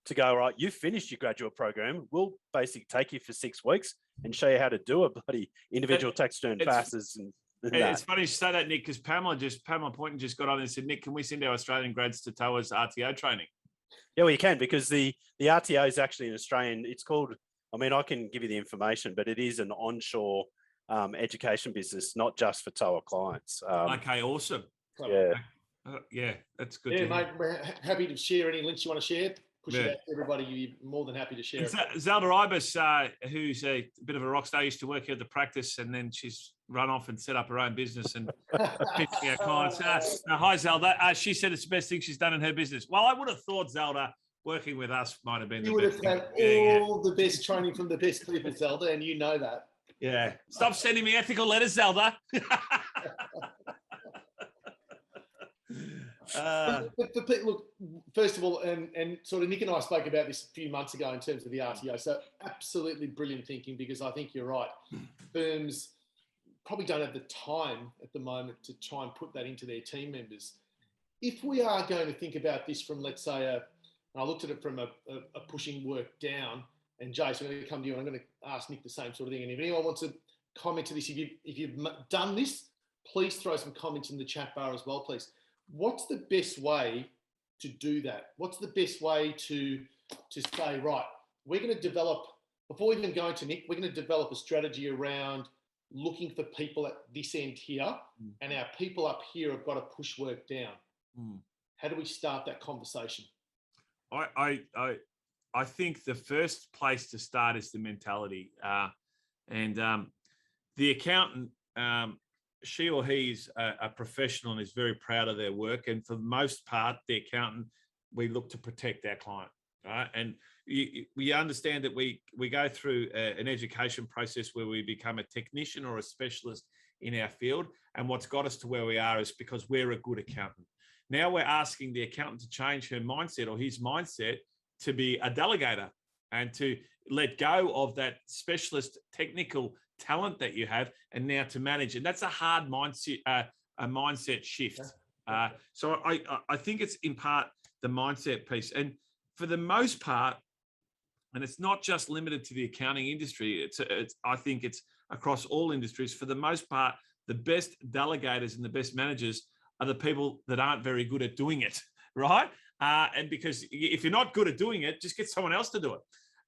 to go, right, you finished your graduate program. We'll basically take you for 6 weeks and show you how to do a bloody individual tax return passes. And it's funny you say that, Nick, because Pamela Poynton just got on and said, Nick, can we send our Australian grads to TOA's RTO training? Yeah, well, you can, because the RTO is actually an Australian, it's called, I mean, I can give you the information, but it is an onshore education business, not just for TOA clients. Okay, awesome. Yeah. Yeah, that's good. Yeah, mate, we're happy to share any links you want to share. Push it out to everybody. You're more than happy to share. Zelda Ibis, who's a bit of a rock star, used to work here at the practice, and then she's run off and set up her own business and pitching our clients. Hi, Zelda. She said it's the best thing she's done in her business. Well, I would have thought, Zelda, working with us might have been the best. You would have had all the best training from the best people, Zelda, and you know that. Yeah. Stop sending me ethical letters, Zelda. But look, first of all, and sort of Nick and I spoke about this a few months ago in terms of the RTO. So absolutely brilliant thinking, because I think you're right. Firms probably don't have the time at the moment to try and put that into their team members. If we are going to think about this from, let's say, I looked at it from a pushing work down, and Jason, I'm going to come to you and I'm going to ask Nick the same sort of thing. And if anyone wants to comment to this, if you've done this, please throw some comments in the chat bar as well, please. What's the best way to do that? What's the best way to say, right, we're going to develop, before even going to Nick, we're going to develop a strategy around looking for people at this end here, and our people up here have got to push work down. How do we start that conversation? I think the first place to start is the mentality, and the accountant, she or he is a professional and is very proud of their work. And for the most part, the accountant, we look to protect our client, right? And we understand that we go through an education process where we become a technician or a specialist in our field. And what's got us to where we are is because we're a good accountant. Now we're asking the accountant to change her mindset or his mindset to be a delegator and to let go of that specialist technical talent that you have, and now to manage. And that's a hard mindset, a mindset shift. So I think it's in part the mindset piece. And for the most part, and it's not just limited to the accounting industry, I think it's across all industries. For the most part, the best delegators and the best managers are the people that aren't very good at doing it, right? And because if you're not good at doing it, just get someone else to do it.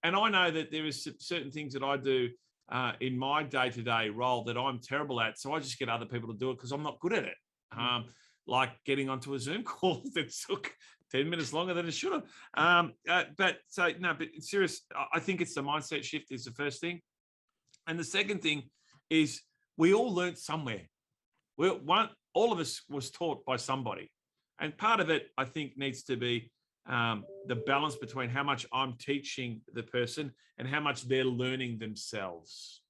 And I know that there is certain things that I do in my day-to-day role that I'm terrible at. So I just get other people to do it because I'm not good at it. Like getting onto a Zoom call that took 10 minutes longer than it should have. But serious, I think it's the mindset shift is the first thing. And the second thing is we all learned somewhere. All of us was taught by somebody. And part of it, I think, needs to be the balance between how much I'm teaching the person and how much they're learning themselves.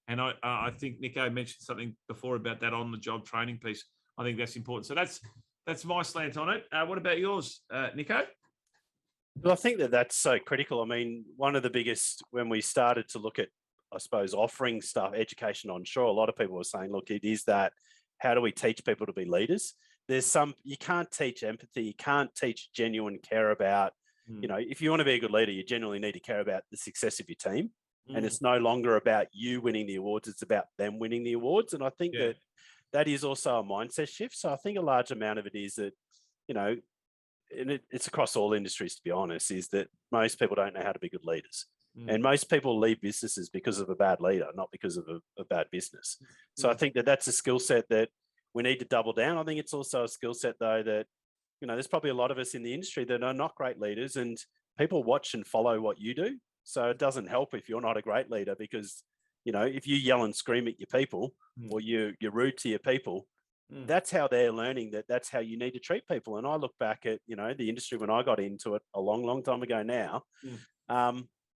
And I think Nico mentioned something before about that on-the-job training piece. I think that's important. So that's my slant on it. What about yours, Nico? Well, I think that's so critical. I mean, one of the biggest, when we started to look at, I suppose, offering stuff, education onshore, a lot of people were saying, look, it is that, how do we teach people to be leaders? You can't teach empathy. You can't teach genuine care about, if you want to be a good leader, you genuinely need to care about the success of your team. And it's no longer about you winning the awards. It's about them winning the awards. And I think that is also a mindset shift. So I think a large amount of it is that, and it's across all industries, to be honest, is that most people don't know how to be good leaders. And most people leave businesses because of a bad leader, not because of a bad business. So I think that's a skill set that we need to double down. I think it's also a skill set, though, that, there's probably a lot of us in the industry that are not great leaders, and people watch and follow what you do. So it doesn't help if you're not a great leader, because, if you yell and scream at your people or you're rude to your people, that's how they're learning that's how you need to treat people. And I look back at, the industry when I got into it a long, long time ago now,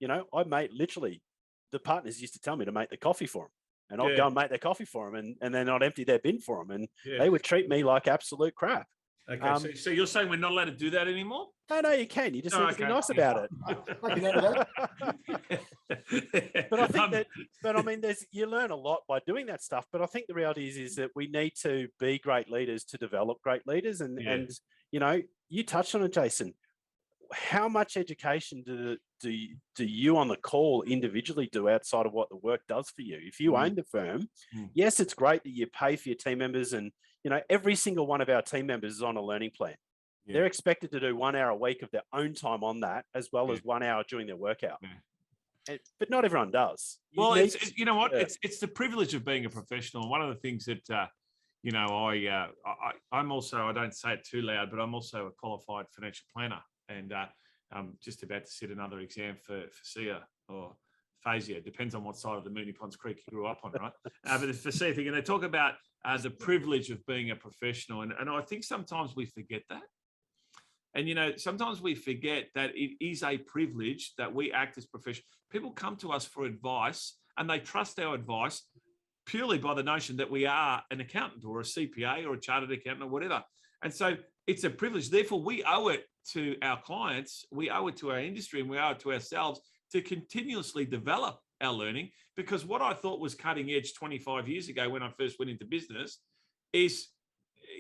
literally the partners used to tell me to make the coffee for them. And I'd go and make their coffee for them, and then I'd empty their bin for them, and they would treat me like absolute crap. Okay, so you're saying we're not allowed to do that anymore? No, you can. You just need to be nice about it. I can handle that. But I think you learn a lot by doing that stuff. But I think the reality is that we need to be great leaders to develop great leaders. And you touched on it, Jason. How much education do you on the call individually do outside of what the work does for you? If you own the firm, yes, it's great that you pay for your team members, and every single one of our team members is on a learning plan. They're expected to do 1 hour a week of their own time on that, as well as 1 hour during their workout. But not everyone does. It's the privilege of being a professional. One of the things that I'm also, I don't say it too loud, but I'm also a qualified financial planner. And I'm just about to sit another exam for FASEA or FASEA. Depends on what side of the Moonee Ponds Creek you grew up on, right? But the FASEA thing, and they talk about the privilege of being a professional. And I think sometimes we forget that. And, sometimes we forget that it is a privilege that we act as professionals. People come to us for advice, and they trust our advice purely by the notion that we are an accountant or a CPA or a chartered accountant or whatever. And so it's a privilege. Therefore, we owe it to our clients, we owe it to our industry, and we owe it to ourselves to continuously develop our learning. Because what I thought was cutting edge 25 years ago when I first went into business is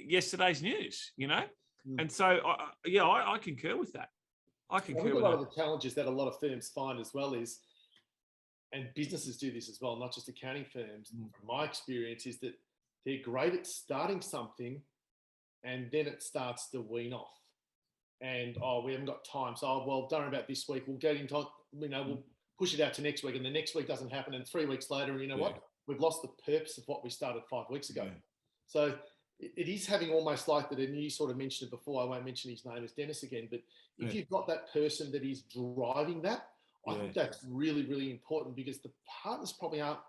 yesterday's news, And so, I concur with that. I think a lot of the challenges that a lot of firms find as well is, and businesses do this as well, not just accounting firms, from my experience, is that they're great at starting something, and then it starts to wean off. And, we haven't got time. So, don't worry about this week. We'll get we'll push it out to next week, and the next week doesn't happen, and 3 weeks later, and what? We've lost the purpose of what we started 5 weeks ago. So it is having almost like that, and you sort of mentioned it before, I won't mention his name as Dennis again, but if you've got that person that is driving that, I think that's really, really important, because the partners probably aren't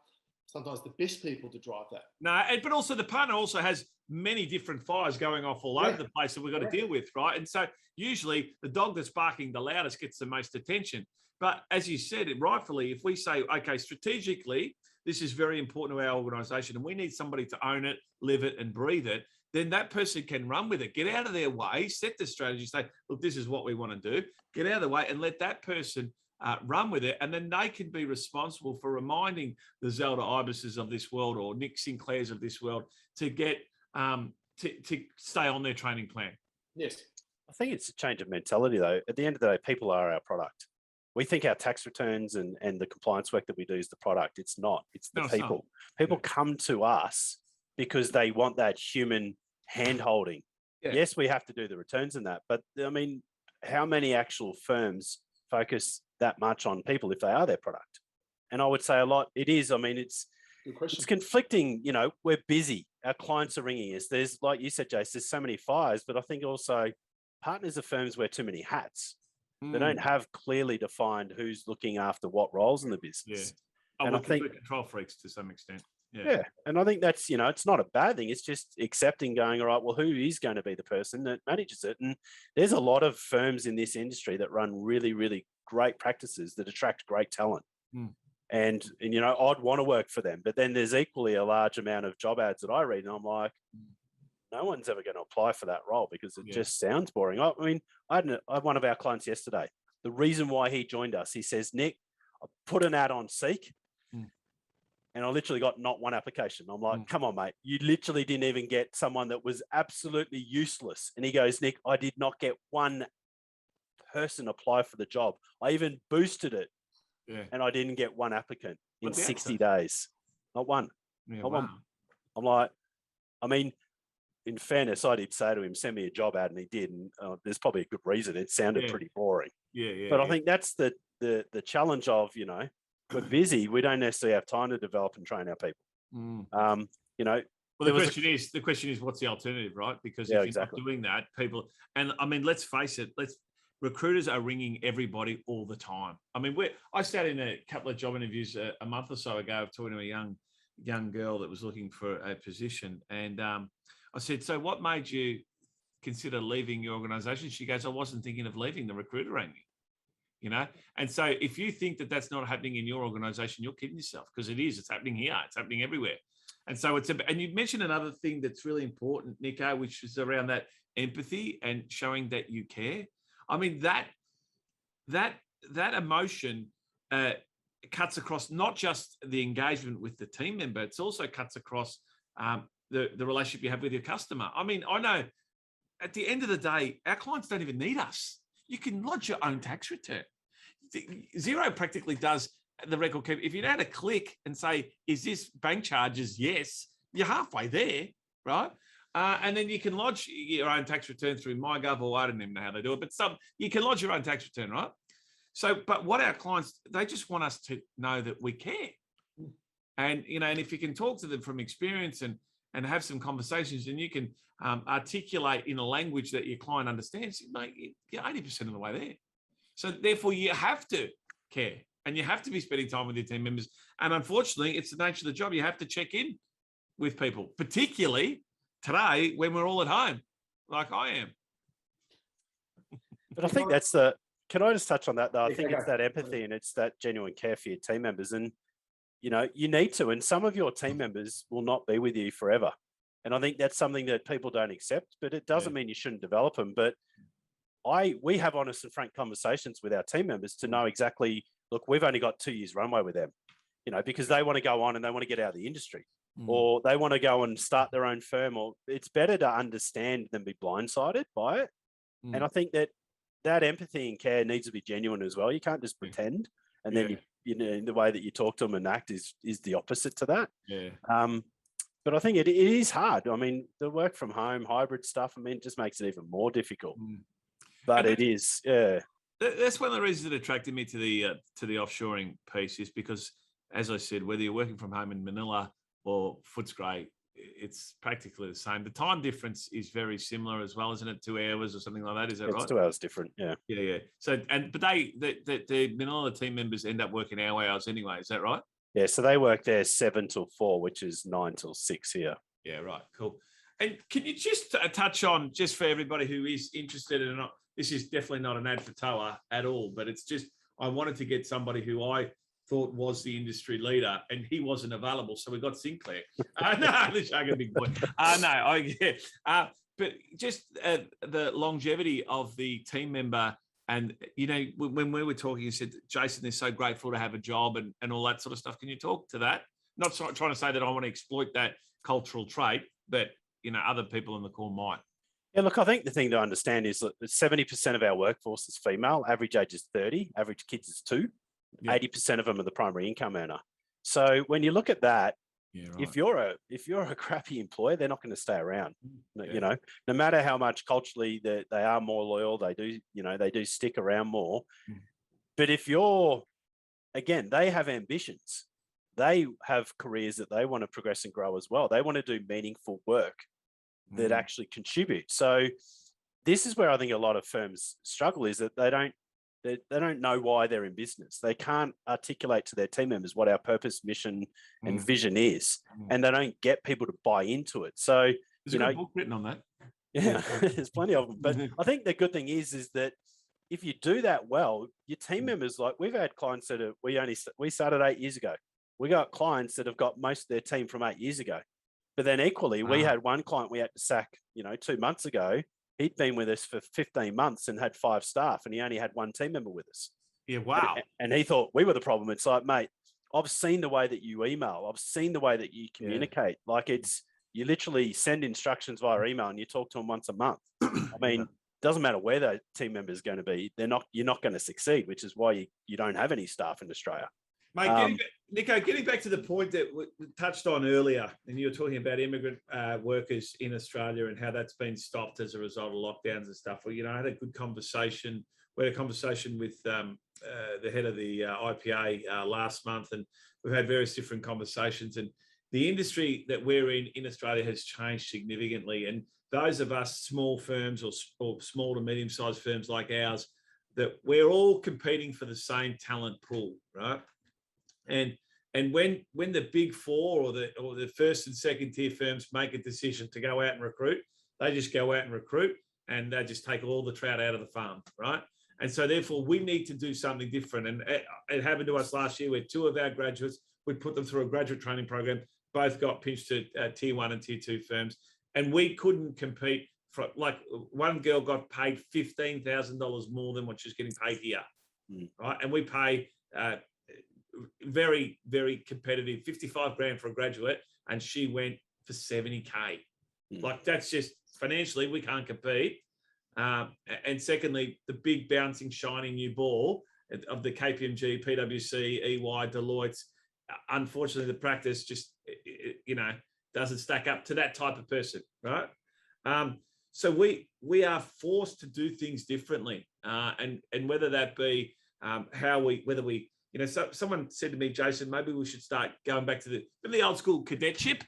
sometimes the best people to drive that. No, but also the partner also has many different fires going off all over the place that we've got to deal with, right? And so usually the dog that's barking the loudest gets the most attention. But as you said, rightfully, if we say, okay, strategically, this is very important to our organization and we need somebody to own it, live it, and breathe it, then that person can run with it, get out of their way, set the strategy, say, look, this is what we want to do, get out of the way, and let that person run with it. And then they can be responsible for reminding the Zelda Ibises of this world or Nick Sinclairs of this world to get to stay on their training plan. Yes. I think it's a change of mentality, though. At the end of the day, people are our product. We think our tax returns and the compliance work that we do is the product. It's not. It's the people. People come to us because they want that human hand-holding. Yes, we have to do the returns and that. But, I mean, how many actual firms focus that much on people if they are their product? And I would say a lot. It is. I mean, it's conflicting. We're busy. Our clients are ringing us. There's, like you said, Jace, there's so many fires, but I think also partners of firms wear too many hats. They don't have clearly defined who's looking after what roles in the business. And I think we're control freaks to some extent. And I think that's, it's not a bad thing. It's just accepting, going, all right, well, who is going to be the person that manages it? And there's a lot of firms in this industry that run really, really great practices that attract great talent. And I'd want to work for them. But then there's equally a large amount of job ads that I read, and I'm like, no one's ever going to apply for that role because it just sounds boring. I mean, I had one of our clients yesterday. The reason why he joined us, he says, Nick, I put an ad on Seek and I literally got not one application. I'm like, come on, mate. You literally didn't even get someone that was absolutely useless. And he goes, Nick, I did not get one person apply for the job. I even boosted it and I didn't get one applicant in 60 days. Not one. Not one. I'm like, I mean, in fairness, I did say to him, send me a job ad, and he did. And there's probably a good reason. It sounded pretty boring. But I think that's the challenge of, we're busy. We don't necessarily have time to develop and train our people. Well, the question is, what's the alternative, right? Because if you're not doing that, people, and I mean, let's face it, recruiters are ringing everybody all the time. I mean, I sat in a couple of job interviews a month or so ago talking to a young girl that was looking for a position, and I said, so what made you consider leaving your organization? She goes, I wasn't thinking of leaving. The recruiter rang me, And so if you think that that's not happening in your organization, you're kidding yourself, because it is. It's happening here. It's happening everywhere. And so and you mentioned another thing that's really important, Nico, which is around that empathy and showing that you care. I mean, that emotion cuts across not just the engagement with the team member, it's also cuts across the relationship you have with your customer. I mean, I know at the end of the day, our clients don't even need us. You can lodge your own tax return. Xero practically does the record keep. If you know how to click and say, is this bank charges? Yes, you're halfway there, right? And then you can lodge your own tax return through MyGov, or I don't even know how they do it, but you can lodge your own tax return, right? So, but what our clients, they just want us to know that we care. And, and if you can talk to them from experience and have some conversations, and you can articulate in a language that your client understands, mate, you're 80% of the way there. So therefore you have to care, and you have to be spending time with your team members. And unfortunately, it's the nature of the job. You have to check in with people, particularly today when we're all at home, like I am. But I think can I just touch on that though? I think it's that empathy and it's that genuine care for your team members. And, you need to, and some of your team members will not be with you forever. And I think that's something that people don't accept, but it doesn't mean you shouldn't develop them. But we have honest and frank conversations with our team members to know exactly, look, we've only got 2 years runway with them, because they want to go on and they want to get out of the industry, or they want to go and start their own firm, or it's better to understand than be blindsided by it. And I think that empathy and care needs to be genuine as well. You can't just pretend, and then the way that you talk to them and act is the opposite to that. But I think it is hard. I mean, the work from home hybrid stuff, I mean, it just makes it even more difficult. But it is, That's one of the reasons that attracted me to the offshoring piece, is because, as I said, whether you're working from home in Manila or Footscray, it's practically the same. The time difference is very similar as well, isn't it? 2 hours or something like that. Is that right? It's 2 hours different. Yeah. Yeah. So, but the Manila team members end up working our hours anyway. Is that right? Yeah. So they work there 7 till 4, which is 9 till 6 here. Yeah. Right. Cool. And can you just touch on, just for everybody who is interested in, this is definitely not an ad for TOA at all, but it's just, I wanted to get somebody who I thought was the industry leader, and he wasn't available, so we got Sinclair. No, the Shaggy big boy. But just the longevity of the team member, and when we were talking, you said, Jason, they're so grateful to have a job and all that sort of stuff. Can you talk to that? Not trying to say that I want to exploit that cultural trait, but other people in the call might. Yeah, look, I think the thing to understand is that 70% of our workforce is female. Average age is 30. Average kids is 2. Yeah. 80% of them are the primary income earner. So when you look at that, if you're a crappy employer, they're not going to stay around. No matter how much culturally they are more loyal, they do stick around more. But if they have ambitions. They have careers that they want to progress and grow as well. They want to do meaningful work that actually contribute. So this is where I think a lot of firms struggle, is that they don't know why they're in business. They can't articulate to their team members what our purpose, mission, and vision is, and they don't get people to buy into it. So there's a good book written on that. Yeah, there's plenty of them. But I think the good thing is that if you do that well, your team members, like we've had clients that we started 8 years ago. We got clients that have got most of their team from 8 years ago. But then equally, we had one client we had to sack, 2 months ago. He'd been with us for 15 months and had 5 staff, and he only had 1 team member with us. Yeah, wow. And he thought we were the problem. It's like, mate, I've seen the way that you email. I've seen the way that you communicate. Yeah. Like you literally send instructions via email and you talk to them once a month. I mean, doesn't matter where that team member is going to be. You're not going to succeed, which is why you don't have any staff in Australia. Mate, Nico, getting back to the point that we touched on earlier, and you were talking about immigrant workers in Australia and how that's been stopped as a result of lockdowns and stuff. Well, I had a good conversation. We had a conversation with the head of the IPA last month, and we've had various different conversations. And the industry that we're in Australia has changed significantly. And those of us small firms or small to medium-sized firms like ours, that we're all competing for the same talent pool, right? And when the big four or the first and second tier firms make a decision to go out and recruit, they just go out and recruit, and they just take all the trout out of the farm, right? And so therefore we need to do something different. And it happened to us last year where 2 of our graduates, we put them through a graduate training program, both got pinched to tier 1 and tier 2 firms, and we couldn't compete. Like one girl got paid $15,000 more than what she's getting paid here, right? And we pay very, very competitive, 55 grand for a graduate, and she went for 70K. Like, that's just financially, we can't compete. And secondly, the big bouncing, shiny new ball of the KPMG, PwC, EY, Deloitte, unfortunately, the practice just, doesn't stack up to that type of person, right? So we are forced to do things differently. And whether that be someone said to me, Jason, maybe we should start going back to the old school cadetship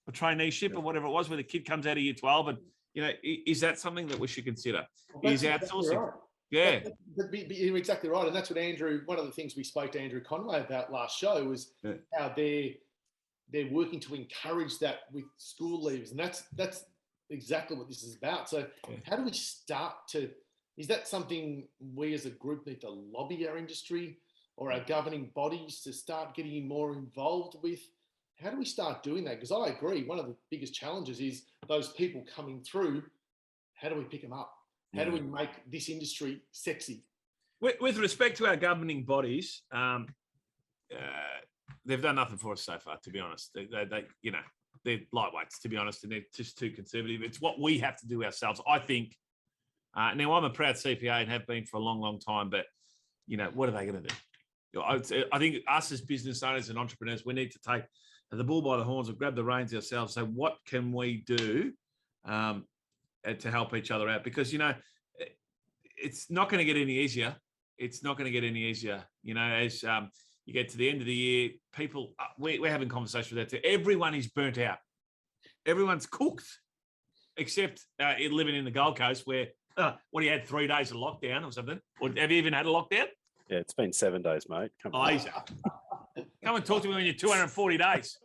or traineeship or whatever it was, where the kid comes out of year 12. And, is that something that we should consider? Well, is outsourcing? Right. Yeah. But you're exactly right. And that's what one of the things we spoke to Andrew Conway about last show was how they're working to encourage that with school leavers. And that's exactly what this is about. So how do we start is that something we as a group need to lobby our industry or our governing bodies to start getting more involved with? How do we start doing that? Because I agree, one of the biggest challenges is those people coming through. How do we pick them up? How do we make this industry sexy? With respect to our governing bodies, they've done nothing for us so far, to be honest. They're lightweights, to be honest, and they're just too conservative. It's what we have to do ourselves, I think. Now, I'm a proud CPA and have been for a long, long time, but, what are they going to do? I think us as business owners and entrepreneurs, we need to take the bull by the horns and grab the reins ourselves. So what can we do to help each other out? Because, it's not going to get any easier. it's not going to get any easier. You know, as you get to the end of the year, people, we're having conversations with that too. Everyone is burnt out. Everyone's cooked, except living in the Gold Coast where, what, you had 3 days of lockdown or something? Or have you even had a lockdown? Yeah, it's been 7 days, mate. Come on. Come and talk to me when you're 240 days.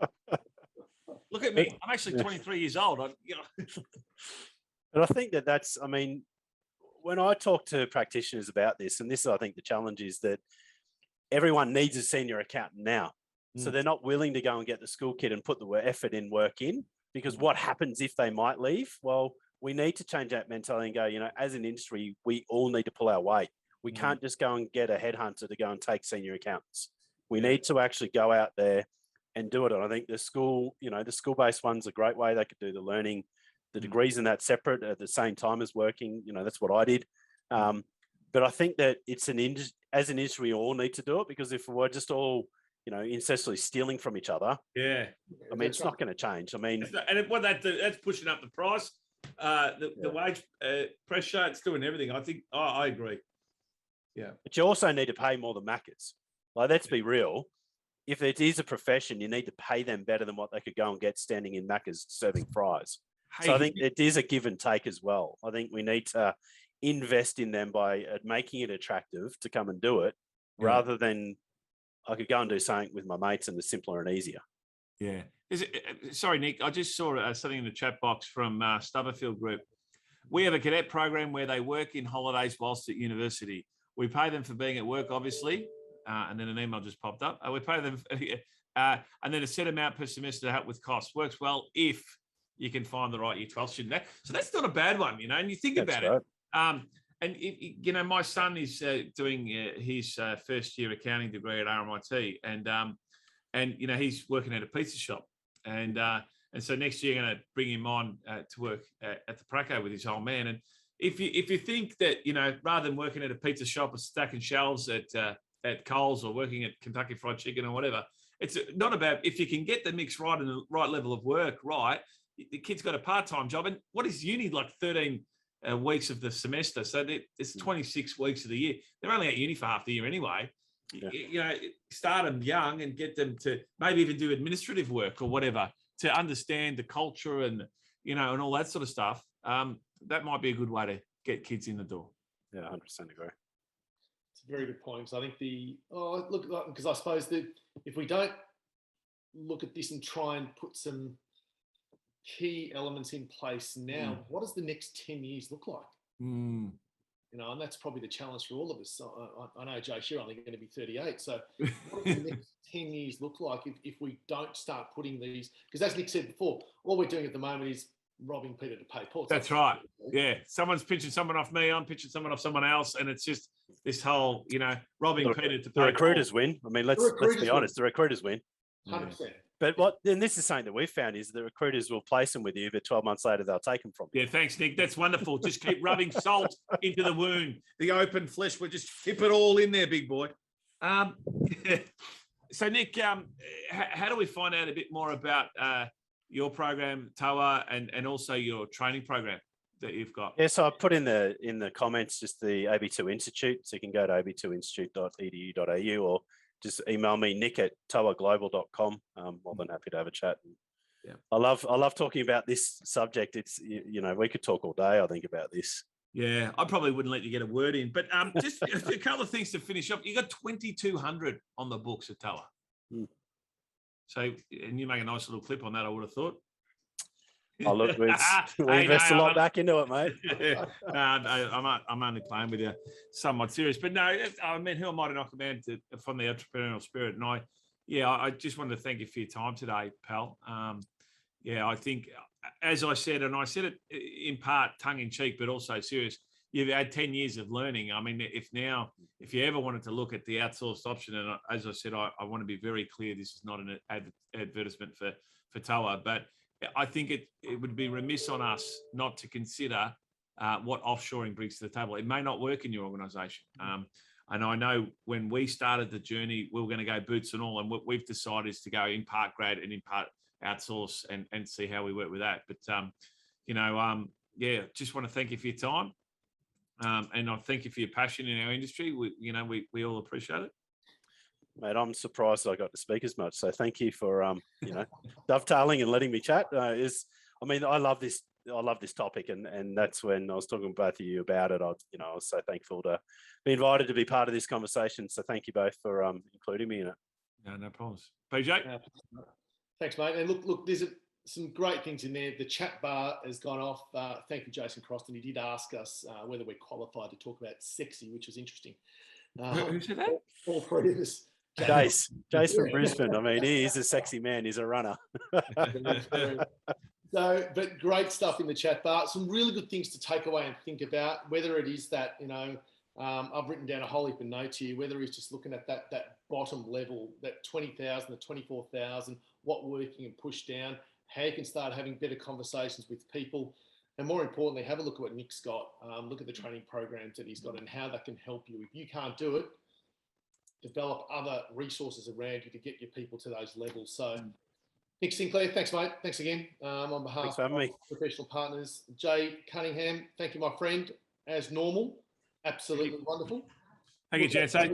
Look at me. I'm actually 23 years old. And I think that's, I mean, when I talk to practitioners about this, and this is, I think, the challenge is that everyone needs a senior accountant now. So they're not willing to go and get the school kid and put the effort in, work in, because what happens if they might leave? Well, we need to change that mentality and go, you know, as an industry, we all need to pull our weight. We can't just go and get a headhunter to go and take senior accountants. We need to actually go out there and do it. And I think the school, you know, the school-based one's a great way. They could do the learning, the degrees in that separate at the same time as working. You know, that's what I did. But I think that it's as an industry, we all need to do it, because if we're just all, you know, incessantly stealing from each other, I mean, it's not going to change. I mean, and what that's pushing up the price, the wage pressure, it's doing everything. I think I agree. Yeah, but you also need to pay more than Maccas. Like, let's be real. If it is a profession, you need to pay them better than what they could go and get standing in Macca's serving fries. So I think it is a give and take as well. I think we need to invest in them by making it attractive to come and do it, rather than I could go and do something with my mates and it's simpler and easier. Yeah. Sorry, Nick, I just saw something in the chat box from Stubberfield Group. We have a cadet program where they work in holidays whilst at university. We pay them for being at work, obviously. And then an email just popped up. We pay them, and then a set amount per semester to help with costs. Works well if you can find the right year 12 student. So that's not a bad one, you know. And you think about it. And you know, my son is doing his first year accounting degree at RMIT, and you know, he's working at a pizza shop, and so next year I'm going to bring him on to work at the Praco with his old man. And if you think that, you know, rather than working at a pizza shop or stacking shelves at Coles or working at Kentucky Fried Chicken or whatever, it's not about, if you can get the mix right and the right level of work right. The kid's got a part-time job, and what is uni, like 13 weeks of the semester? So it's 26 weeks of the year. They're only at uni for half the year anyway. You know, start them young and get them to maybe even do administrative work or whatever to understand the culture and, you know, and all that sort of stuff. That might be a good way to get kids in the door. Yeah, 100% agree. It's a very good point. So I think because I suppose that if we don't look at this and try and put some key elements in place now, what does the next 10 years look like? You know, and that's probably the challenge for all of us. So I know, Joe, you're only going to be 38. So what does the next 10 years look like if we don't start putting these, because as Nick said before, all we're doing at the moment is robbing Peter to pay Paul. That's right. Yeah. Someone's pinching someone off me, I'm pinching someone off someone else. And it's just this whole, you know, robbing Peter to pay. The recruiters win. I mean, let's be honest, the recruiters win. 100%. But and this is something that we've found, is the recruiters will place them with you, but 12 months later, they'll take them from you. Yeah, thanks, Nick. That's wonderful. Just keep rubbing salt into the wound. The open flesh, we'll just tip it all in there, big boy. So, Nick, how do we find out a bit more about your program, TOA, and also your training program that you've got? Yeah, so I put in the comments just the AB2 Institute. So you can go to ab2institute.edu.au or just email me, nick@toaglobal.com. I'm more than happy to have a chat. Yeah. I love talking about this subject. It's, you know, we could talk all day, I think, about this. Yeah, I probably wouldn't let you get a word in, but just a couple of things to finish up. You got 2,200 on the books at TOA. So, and you make a nice little clip on that, I would have thought. Oh, look, we invest a lot back into it, mate. I'm only playing with you, somewhat serious. But no, I mean, who am I to knock a man from the entrepreneurial spirit? And I just wanted to thank you for your time today, pal. I think, as I said, and I said it in part tongue-in-cheek, but also serious, you've had 10 years of learning. I mean, if you ever wanted to look at the outsourced option, and as I said, I want to be very clear, this is not an advertisement for TOA, but I think it would be remiss on us not to consider what offshoring brings to the table. It may not work in your organisation. And I know when we started the journey, we were going to go boots and all, and what we've decided is to go in part grad and in part outsource and see how we work with that. But, just want to thank you for your time. And I thank you for your passion in our industry. We all appreciate it. Mate, I'm surprised that I got to speak as much. So thank you for dovetailing and letting me chat. I love this. I love this topic, and that's when I was talking to both of you about it. I was so thankful to be invited to be part of this conversation. So thank you both for including me in it. No problems. PJ. Thanks, mate. And look, there's some great things in there. The chat bar has gone off. Thank you, Jason Croston. He did ask us whether we're qualified to talk about sexy, which was interesting. Who said that? All three of us. Jace from Brisbane. I mean, he is a sexy man. He's a runner. So, but great stuff in the chat bar. Some really good things to take away and think about, whether it is that, I've written down a whole heap of notes here, whether it's just looking at that bottom level, that 20,000 to 24,000, what work you can push down, how you can start having better conversations with people. And more importantly, have a look at what Nick's got. Look at the training programs that he's got and how that can help you. If you can't do it, develop other resources around you to get your people to those levels. So Nick Sinclair, thanks, mate. Thanks again. On behalf of professional partners, Jay Cunningham, thank you, my friend. As normal, absolutely wonderful. Thank you, Jan. So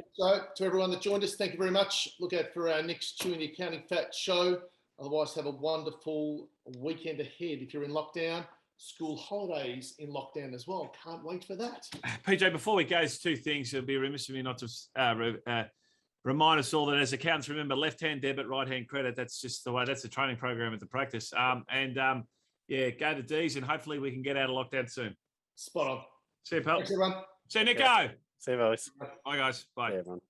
to everyone that joined us, thank you very much. Look out for our next Chewing the Accounting Fat show. Otherwise, have a wonderful weekend ahead. If you're in lockdown, school holidays in lockdown as well. Can't wait for that. PJ, before we go, there's two things. It'll be remiss of me not to remind us all that as accountants, remember left-hand debit, right-hand credit. That's just the way. That's the training program at the practice. Go to D's and hopefully we can get out of lockdown soon. Spot on. See you, pal. Thanks, everyone. See you, Nico. Yeah. See you, boys. Bye, guys. Bye. Yeah, everyone.